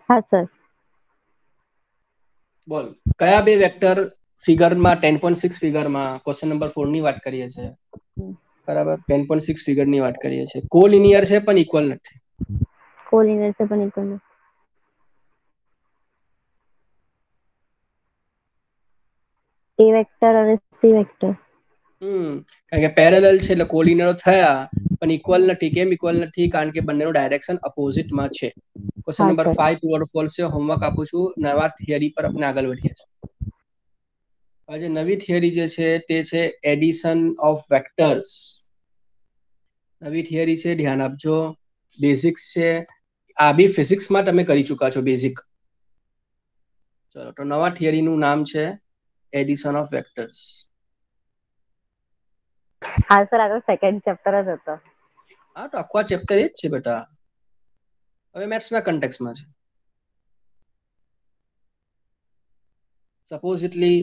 हाँ सर। બોલ, કયા બે વેક્ટર ફિગરમાં 10.6 ફિગરમાં ક્વેશ્ચન નંબર 4 ની વાત કરીએ છીએ, બરાબર? 10.6 ફિગર ની વાત કરીએ છીએ, કોલિનિયર છે પણ ઇક્વલ નથી. કોલિનિયર છે પણ ઇક્વલ નથી. એ વેક્ટર અને સી વેક્ટર. કારણ કે પેરેલલ છે એટલે કોલિનિયર થયા પણ ઇક્વલ નથી. કેમ ઇક્વલ નથી? કારણ કે બંનેનું ડાયરેક્શન અપોઝિટમાં છે. Question number 5 true or false છે. હોમવર્ક આપું છું, નવા થિયરી પર આપણે આગળ વધીએ છીએ. આજે નવી થિયરી જે છે તે છે એડિશન ઓફ વેક્ટર્સ. નવી થિયરી છે, ધ્યાન આપજો. બેઝિક્સ છે, આ બી ફિઝિક્સમાં તમે કરી ચૂક્યા છો બેઝિક. ચલો, તો નવા થિયરીનું નામ છે એડિશન ઓફ વેક્ટર્સ. હા સર, આ તો સેકન્ડ ચેપ્ટર જ હતો. હા, તો આખો ચેપ્ટર એ જ છે બેટા. હવે મેથ્સના કન્ટેક્સમાં છે. સપોઝિટલી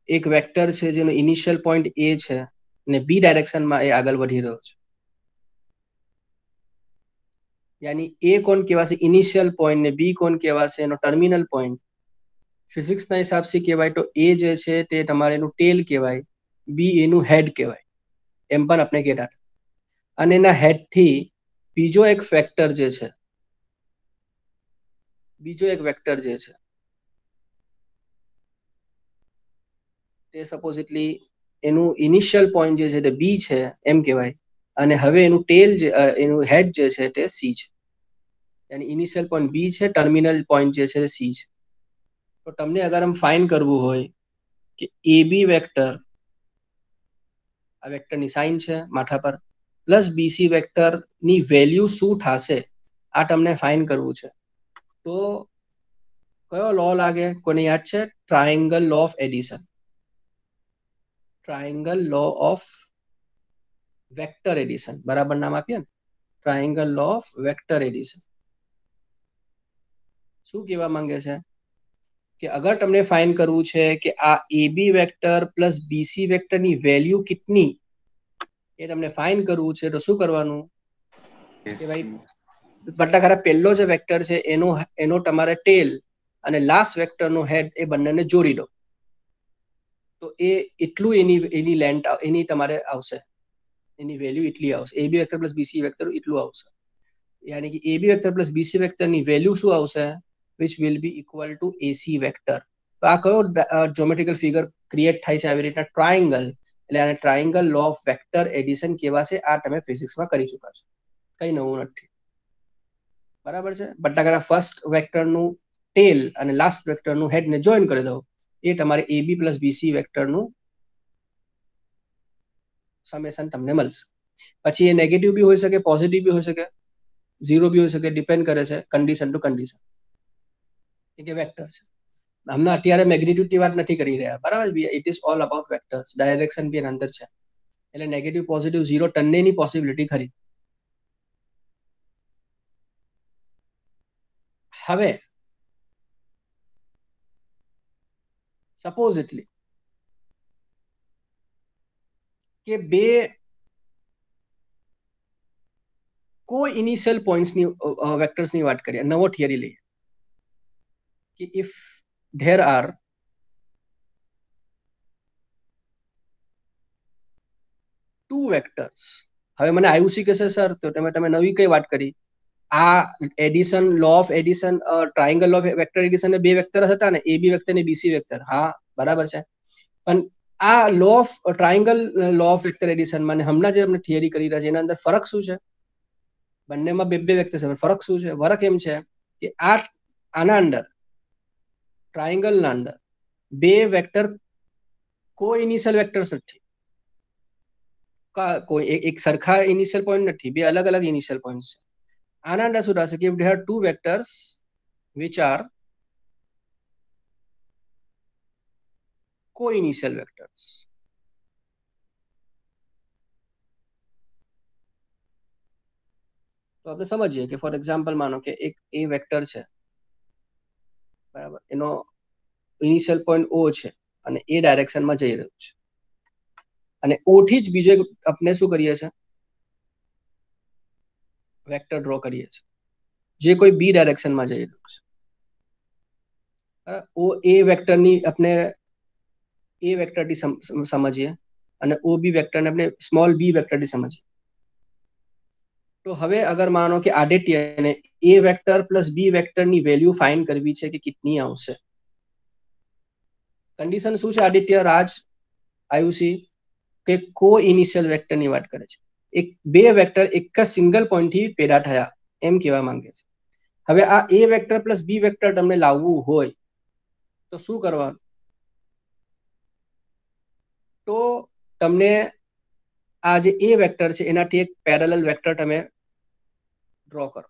એક વેક્ટર છે જેનો ઇનિશિયલ પોઈન્ટ એ છે ને બી ડાયરેક્શનમાં એ આગળ વધી રહ્યો છે, यानी ए कौन કહેવાશે ઇનિશિયલ પોઈન્ટ ને બી કોણ કહેવાશે એનો ટર્મિનલ પોઈન્ટ. ફિઝિક્સના હિસાબથી કહેવાય તો એ જે છે તે તમારે એનું ટેલ કહેવાય, બી એનું હેડ કહેવાય, એમ પણ આપણે કહેતા. અને એના હેડથી બીજો એક વેક્ટર જે છે, બીજો એક વેક્ટર જે છે તે સપોઝિટલી એનું ઇનિશિયલ પોઈન્ટ જે છે તે બી છે એમ કહેવાય, અને હવે એનું ટેલ જે એનું હેડ જે છે તે સી છે. यानी इनिशियल पॉइंट बी છે, टर्मिनल पॉइंट જે છે સી છે. તો તમને અગર આમ ફાઇન્ડ કરવું હોય કે એ બી વેક્ટર, આ વેક્ટરની સાઇન છે માથા પર, પ્લસ બીસી વેક્ટરની વેલ્યુ શું થશે આ તમને ફાઇન્ડ કરવું છે. તો કયો લો લાગે? કોને યાદ છે? Triangle law of addition. Triangle law of vector addition, બરાબર નામ આપીએ ને, triangle law of vector addition. શું કહેવા માંગે છે કે અગર તમને ફાઇન્ડ કરવું છે કે આ એ બી વેક્ટર પ્લસ બીસી વેક્ટરની વેલ્યુ કેટલી એ તમને ફાઇન્ડ કરવું છે, તો શું કરવાનું કે ભાઈ બટાકારા પહેલો જે વેક્ટર છે એનો તમારે ટેલ અને લાસ્ટ વેક્ટરનો હેડ એ બંનેને જોડી દો, તો એ એટલું એની લેન્થ એની તમારે આવશે, એની વેલ્યુ એટલી આવશે. A B vector plus BC vector એટલું આવશે. यानी कि A B vector plus BC vector ની વેલ્યુ શું આવશે? which will be equal to AC vector. તો આ કયો જ્યોમેટ્રિકલ ફિગર ક્રિએટ થાય છે આવી રીતના? ટ્રાયેંગલ. એટલે આને triangle law of vector addition કહેવાશે. આ તમે ફિઝિક્સમાં કરી ચૂક્યા છો, કઈ નવું નથી, બરાબર છે? બટાકાના ફર્સ્ટ વેક્ટરનું ટેલ અને લાસ્ટ વેક્ટરનું હેડને જોઈન કરી દો, એ તમારે AB પ્લસ BC વેક્ટરનું સમેશન તમને મળશે. પછી એ નેગેટિવ બી હોઈ શકે, પોઝિટિવ બી હોઈ શકે, ઝીરો બી હોઈ શકે, ડિપેન્ડ કરે છે condition to condition. A vector છે. હમણાં અત્યારે મેગ્નિટ્યુડની વાત નથી કરી રહ્યા, બરાબર? It is all about vectors. Direction બી અંદર છે, એટલે નેગેટિવ પોઝિટિવ ઝીરો ટન્નેની પોસિબિલિટી ખરી. હવે સપોઝિટલી કે બે કોઈ ઇનિશિયલ પોઈન્ટ્સની વેક્ટર્સની વાત કરીએ, નવો થિયરી લઈએ કે if there are two vectors. હવે મને આયુસી કહેશે સર તો તમે નવી કઈ વાત કરી, આ addition, law of addition, triangle of vector addition બે વેક્ટર હતા ને, AB વેક્ટર ને BC વેક્ટર. હા બરાબર છે, પણ આ law of triangle, law of vector addition માં હમણાં જે આપણે થિયરી કરી રહ્યા છે એના અંદર ફરક શું છે? બંનેમાં બે બે વેક્ટર છે, ફરક શું છે? ફરક એમ છે કે આના અંદર ટ્રાયંગલના અંદર બે વેક્ટર કોઈ ઇનિશિયલ વેક્ટર્સ નથી, કોઈ એક સરખા ઇનિશિયલ પોઈન્ટ નથી, બે અલગ અલગ ઇનિશિયલ પોઈન્ટ છે. આના અંદર શું થશે કે if there are two vectors which are co-initial vectors, તો આપણે સમજીએ કે ફોર એક્ઝામ્પલ માનો કે એક એ વેક્ટર છે, બરાબર, એનો ઇનિશિયલ પોઈન્ટ O છે અને એ ડાયરેક્શનમાં જઈ રહ્યું છે, અને O થી જ બીજો આપણે શું કરીએ છીએ, વેક્ટર ડ્રો કરીએ છીએ જે કોઈ બી ડાયરેક્શનમાં જઈ રહ્યું છે. ઓ એ વેક્ટરની આપણે એ વેક્ટરથી સમજીએ અને ઓ બી વેક્ટરને આપણે સ્મોલ બી વેક્ટરથી સમજીએ. તો હવે અગર માનો કે આદિત્યને એ વેક્ટર પ્લસ બી વેક્ટરની વેલ્યુ ફાઇન્ડ કરવી છે કે કેટલી આવશે, કન્ડિશન શું છે આદિત્ય, રાજ, આયુષી, કે કો ઇનિશિયલ વેક્ટરની વાત કરે છે. એક બે વેક્ટર એક જ સિંગલ પોઈન્ટથી પેદા થયા એમ કહેવા માંગે છે. હવે આ એ વેક્ટર પ્લસ બી વેક્ટર તમને લાવવું હોય તો શું કરવાનું? તો તમને આ જે એ વેક્ટર છે એનાથી એક પેરેલલ વેક્ટર તમે ડ્રો કરો.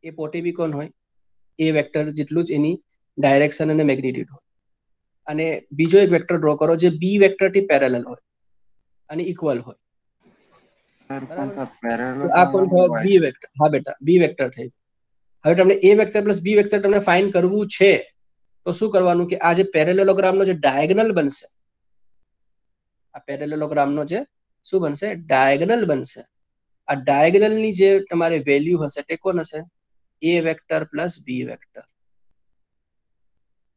એ પોતે બી કોણ હોય, એ વેક્ટર જેટલું જ એની ડાયરેક્શન અને મેગ્નિટ્યુડ હોય, અને બીજો એક વેક્ટર ડ્રો કરો જે બી વેક્ટરથી પેરેલલ હોય અને ઇક્વલ હોય. આ કોણ થયો? બી વેક્ટર. હા બેટા, બી વેક્ટર થઈ. હવે તમને એ વેક્ટર પ્લસ બી વેક્ટર તમને ફાઇન્ડ કરવું છે તો શું કરવાનું કે આ જે પેરેલેલોગ્રામનો જે ડાયગોનલ બનશે, આ પેરેલેલોગ્રામનો જે શું બનશે, ડાયગોનલ બનશે. આ ડાયગોનલની જે તમારી વેલ્યુ હશે તે કોણ હશે? A vector plus B vector.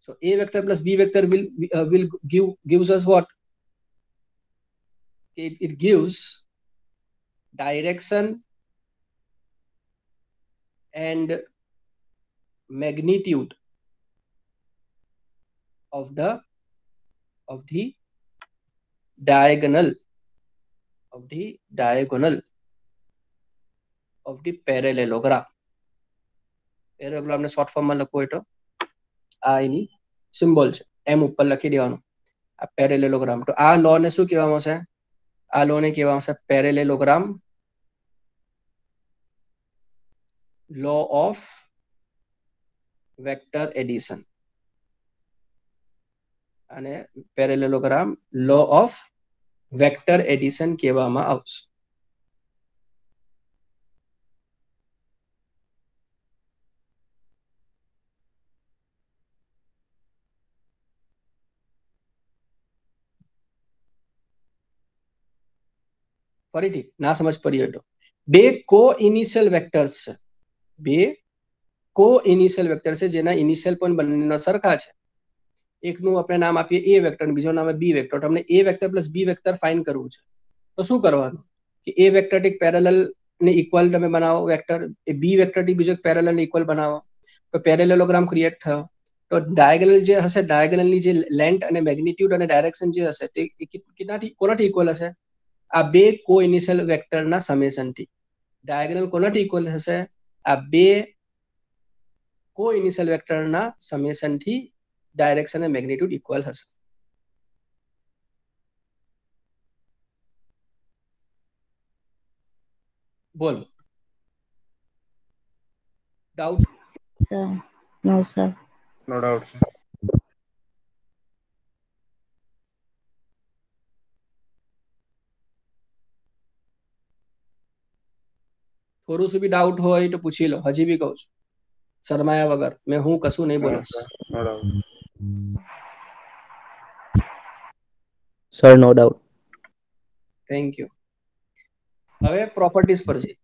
So a vector plus b vector will gives us what? It gives direction and magnitude of the diagonal of the parallelogram. પેરેલોગ્રામ ને શોર્ટ ફોર્મમાં લખવું હોય તો આ એની સિમ્બોલ છે, એમ ઉપર લખી દેવાનું, આ પેરેલેલોગ્રામ. તો આ લો ને શું કહેવામાં આવશે? આ લો ને કહેવામાં આવશે parallelogram law of vector addition, અને parallelogram law of vector addition કહેવામાં આવશે. ફરીથી ના સમજ પડી હોય તો, બે કો ઇનિશિયલ વેક્ટર્સ છે, બે કો ઇનિશિયલ વેક્ટર છે જેના ઇનિશિયલ પોઈન્ટ બંનેના સરખા છે. એકનું આપણે નામ આપીએ એ વેક્ટર, બીજો નામ બી વેક્ટર. તમને એ વેક્ટર પ્લસ બી વેક્ટર ફાઇન્ડ કરવું છે તો શું કરવાનું કે એ વેક્ટર થી પેરેલલ ને ઇક્વલ તમે બનાવો વેક્ટર, એ બી વેક્ટર થી બીજો પેરેલલ ને ઇક્વલ બનાવો, તો પેરેલેલોગ્રામ ક્રિએટ થયો. તો ડાયગોનલ જે હશે, ડાયગોનલની જે લેન્થ અને મેગ્નિટ્યુડ અને ડાયરેક્શન જે હશે તે કોનાથી ઇક્વલ હશે? આ બે કો ઇનિશિયલ વેક્ટરના સમેશનથી. ડાયગોનલ કોનાથી ઇક્વલ હશે? આ બે કોઈ ઇનિશિયલ વેક્ટરના સમેશનથી ડાયરેક્શન અને મેગ્નિટ્યુડ ઇક્વલ હશે. બોલો, doubt? Sir. No, sir. No doubt sir. થોડું શું બી ડાઉટ હોય તો પૂછી લો, હજી બી કહું છું શરમાયા વગર. મેં હું કશું નહીં બોલો. No doubt. Sir no doubt. Thank you. હવે પ્રોપર્ટીઝ પર જઈએ.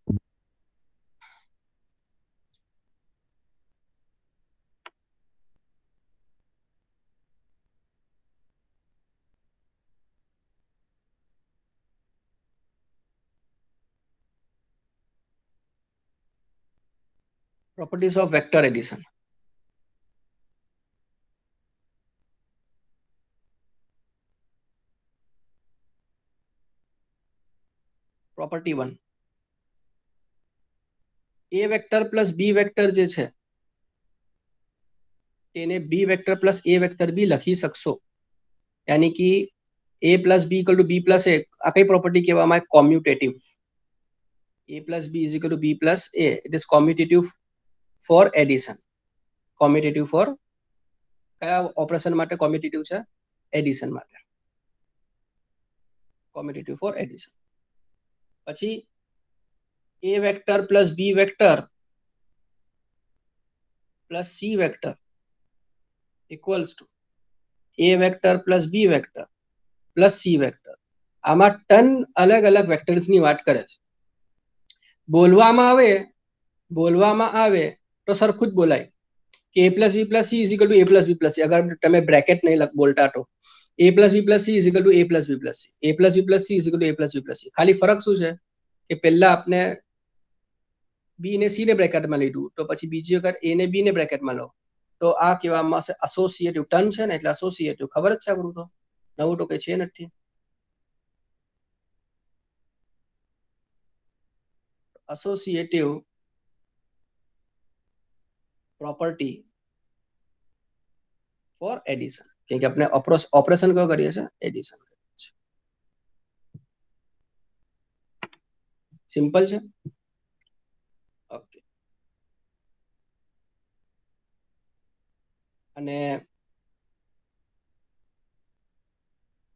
properties of vector addition. Property 1. A vector plus B vector જે છે તેને B vector plus A vector B લખી શકશો. યાની કે a plus B equal to B plus A, આ કઈ પ્રોપર્ટી કહેવામાં આવે? Commutative. a plus B is equal to B plus A, it is commutative for addition. Commutative for કયા operation માટે કોમ્યુટેટિવ છે? એડિશન માટે. Commutative for addition. પછી a vector plus B vector plus c vector equals to a vector plus B vector plus c vector. આમાં ટન અલગ અલગ વેક્ટર્સની વાત કરે છે. બોલવામાં આવે તો સરખું જ બોલાય કે a plus b plus c is equal to a plus b plus c. અગર તમે બ્રેકેટ નહીં બોલતા તો a plus b plus c is equal to a plus b plus c. a plus b plus c is equal to a plus b plus c. ખાલી ફરક શું છે કે પહેલા આપણે બી ને સી ને બ્રેકેટમાં લીધું, તો પછી બીજી વખત a ને બી ને બ્રેકેટમાં લો, તો આ કહેવામાં આવશે એસોસિએટિવ. ટર્મ છે ને એટલે એસોસિએટિવ. ખબર જ છે આ તો, નવું તો કઈ છે નથી. એસોસિએટિવ પ્રોપર્ટી ફોર એડિશન, કેમ કે આપણે ઓપરેશન કયો કરીએ છીએ? એડિશન. સિમ્પલ છે. ઓકે. અને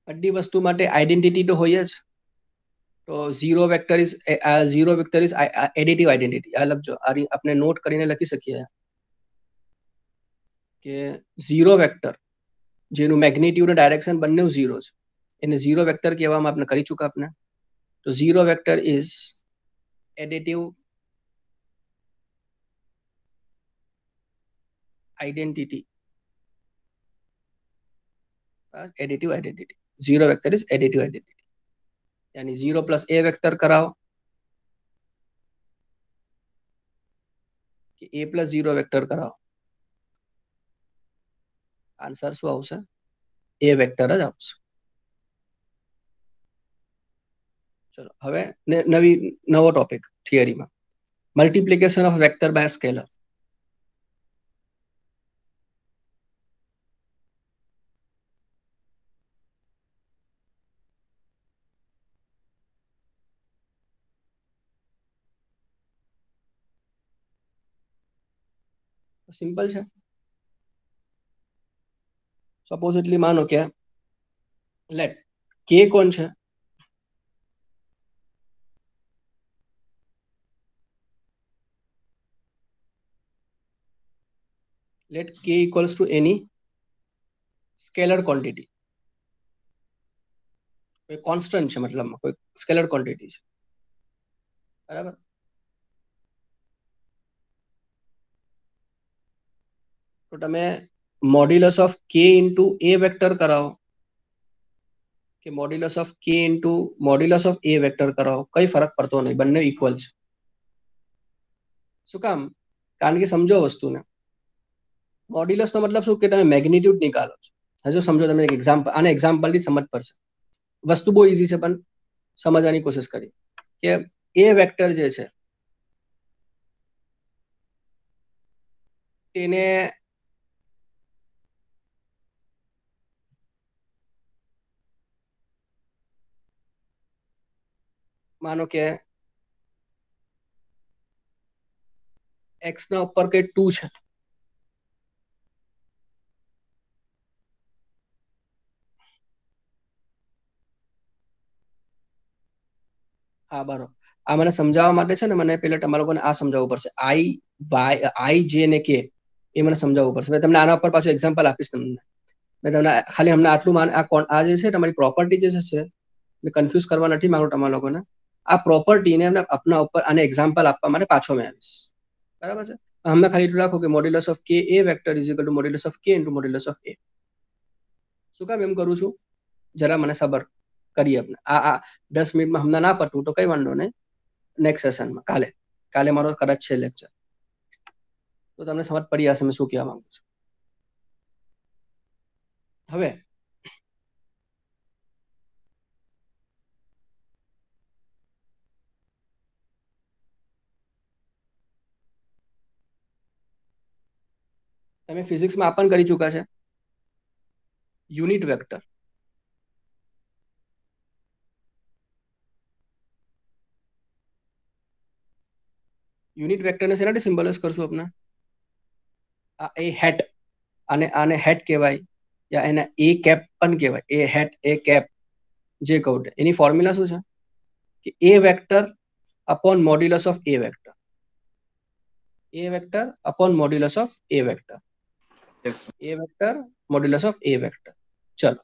બધી વસ્તુ માટે આઈડેન્ટિટી તો હોય જ. તો zero vector is additive identity. આ લખજો, આપણે નોટ કરીને લખી શકીએ કે ઝીરો વેક્ટર જેનું મેગ્નિટ્યુડ અને ડાયરેક્શન બંને ઝીરો છે એને ઝીરો વેક્ટર કહેવામાં આપણે કરી ચૂકા આપણે. તો zero vector is additive identity. Additive identity. Zero vector is additive identity. यानी जीरो प्लस ए वेक्टर कराओ कि ए प्लस जीरो वेक्टर कराओ, आंसर શું આવશે? એ વેક્ટર જ આવશે. ચલો હવે નવો ટોપિક થિયરીમાં, multiplication of vector by scalar. Simple છે. સપોઝિટલી માનો કે લેટ કે કોણ છે? Let k equals to any scalar quantity. કોઈ કોન્સ્ટન્ટ છે, મતલબમાં કોઈ સ્કેલર ક્વોન્ટિટી છે, બરાબર? તો તમે modulus of k into A vector કરાવો કે modulus of k into modulus of A vector કરાવો, કઈ ફરક પડતો નહીં, બંને ઇક્વલ છે. શું કામ? કારણ કે સમજો વસ્તુને, મોડ્યુલસ નો મતલબ શું કે તમે મેગ્નિટ્યુડ નિકાલો છો. હજુ સમજો, તમે એક એક્ઝામ્પલ, આને એક્ઝામ્પલથી સમજ પડશે. વસ્તુ બહુ ઈઝી છે પણ સમજવાની કોશિશ કરી કે એ વેક્ટર જે છે તેને માનો કે x ના ઉપર કઈ 2 છે, હા બરોબર. આ મને સમજાવવા માટે છે ને મને પહેલા તમારા લોકોને આ સમજાવવું પડશે. આઈ જે ને કે એ મને સમજાવવું પડશે. મેં તમને આના ઉપર પાછું એક્ઝામ્પલ આપીશ તમને. મેં તમને ખાલી હમણાં આટલું આ જે છે તમારી પ્રોપર્ટી જે છે મેં કન્ફ્યુઝ કરવા નથી માંગુ તમારા લોકોને. આ પ્રોપર્ટીને આપના ઉપર આને એક્ઝામ્પલ આપવા માટે પાછો મેં આવીશ, બરાબર છે. હમણાં ખાલી એટલું રાખો કે modulus of K A vector is equal to modulus of K into modulus of A. શું કામ એમ કરું છું જરા મને ખબર કરીએ આપણે. આ 10 મિનિટમાં હમણાં ના પટવું તો કઈ વાંધો નહીં, નેક્સ્ટ સેશનમાં કાલે મારો કદાચ છે લેક્ચર, તો તમને સમજ પડી જશે મેં શું કહેવા માંગુ છું. હવે તમે ફિઝિક્સમાં આપણ કરી ચૂક્યા છે યુનિટ વેક્ટર. યુનિટ વેક્ટરને શેનાથી સિમ્બોલાઇઝ કરશું આપણે? આ એ હેટ, આને હેટ કહેવાય યા એને એ કેપ પણ કહેવાય. એ હેટ એ કેપ જે કહું એની ફોર્મ્યુલા શું છે કે A vector upon modulus of A vector. A vector upon modulus of A vector. Yes. A vector modulus of A vector. ચલો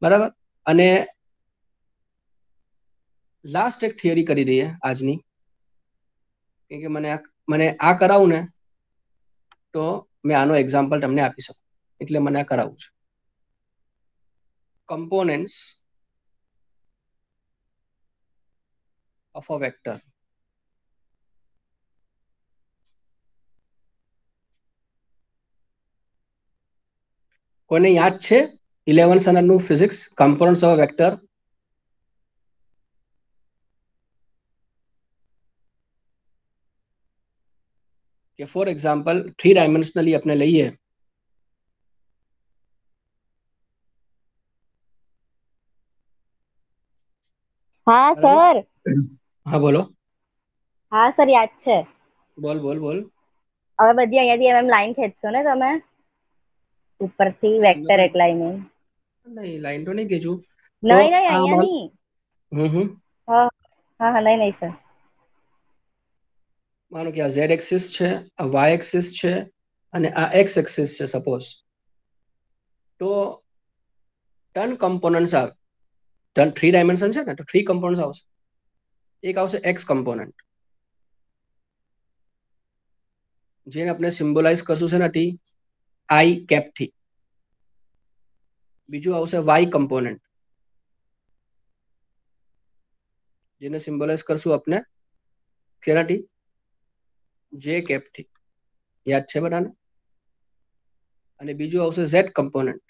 બરાબર. અને લાસ્ટ એક થિયરી કરી દઈએ આજની, કે મને આ કરાવું ને તો મેં આનો એક્ઝામ્પલ તમને આપી શકું, એટલે મને આ કરાવવું છે. Components of a vector. કોઈને યાદ છે 11th સ્ટાન્ડર્ડનું physics, components of a vector? કે ફોર એક્ઝામ્પલ 3 ડાયમેન્શનલી આપણે લઈએ હા બરાબર. સર. હા બોલો. હા સર, યાદ છે. બોલ. હવે બધી અહીંયાથી એમ લાઈન ખેંચશો ને તમે ઉપરથી વેક્ટર એટલા નહીં. નહીં લાઈન તો નહીં ખેંચું તો નહીં આ અહીંયા નહીં. હા હા નહીં સર. માનો કે આ ઝેડ એક્સિસ છે, આ વાય એક્સિસ છે અને આ એક્સ એક્સિસ છે સપોઝ. તો ટન કમ્પોનન્ટ્સ આવે. 3 ડાયમેન્શન છે ને તો 3 કમ્પોનન્ટ્સ આવશે. એક આવશે એક્સ કમ્પોનન્ટ, જેને આપણે સિમ્બોલાઇઝ કરશું છે નથી આઈ કેપ થી. બીજું આવશે વાય કમ્પોનન્ટ, જેને સિમ્બોલાઇઝ કરશું આપણે શેનાથી? જે કેપ થી. યાદ છે બધાને? અને બીજું આવશે ઝેડ કમ્પોનન્ટ,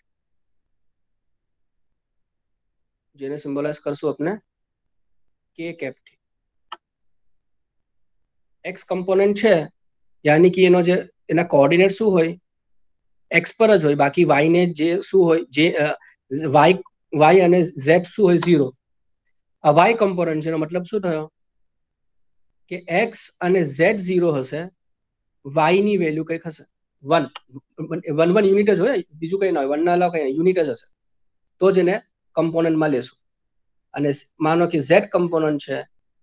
જેને સિમ્બોલાઇઝ કરશું આપણે કે કેપ થી. એક્સ કમ્પોનન્ટ છે યાની કે એના કોઓર્ડિનેટ શું હોય? એક્સ પર જ હોય, બાકી વાય ને જે શું હોય, જે વાય અને ઝેડ શું હોય? 0. આ વાય કમ્પોનન્ટ છે એનો મતલબ શું થયો કે એક્સ અને ઝેડ 0 હશે, વાય ની વેલ્યુ કઈક હશે 1 યુનિટ જ હોય, બીજું કઈ ના હોય, 1 ના અલાવા કઈ યુનિટ જ હશે, તો જ એને કમ્પોનન્ટમાં લેશું. અને માનો કે ઝેડ કમ્પોનન્ટ છે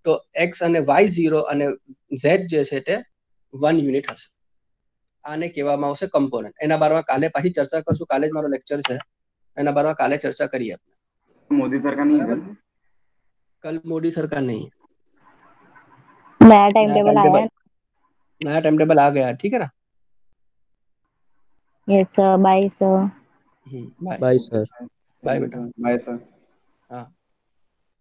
તો એક્સ અને વાય 0 અને ઝેડ જે છે તે 1 યુનિટ હશે. આને કહેવામાં આવશે કમ્પોનન્ટ. એના બારમાં કાલે પાછી ચર્ચા કરશું. કાલે જ મારો લેક્ચર છે, એના બારમાં કાલે ચર્ચા કરીએ આપણે. मोदी सरकार नहीं है कल मोदी सरकार नहीं है, नया टाइम टेबल आया है. नया टाइम टेबल आ गया, ठीक है ना? Yes sir. Bye sir. Bye bye sir. Bye बेटा. Bye sir. हाँ.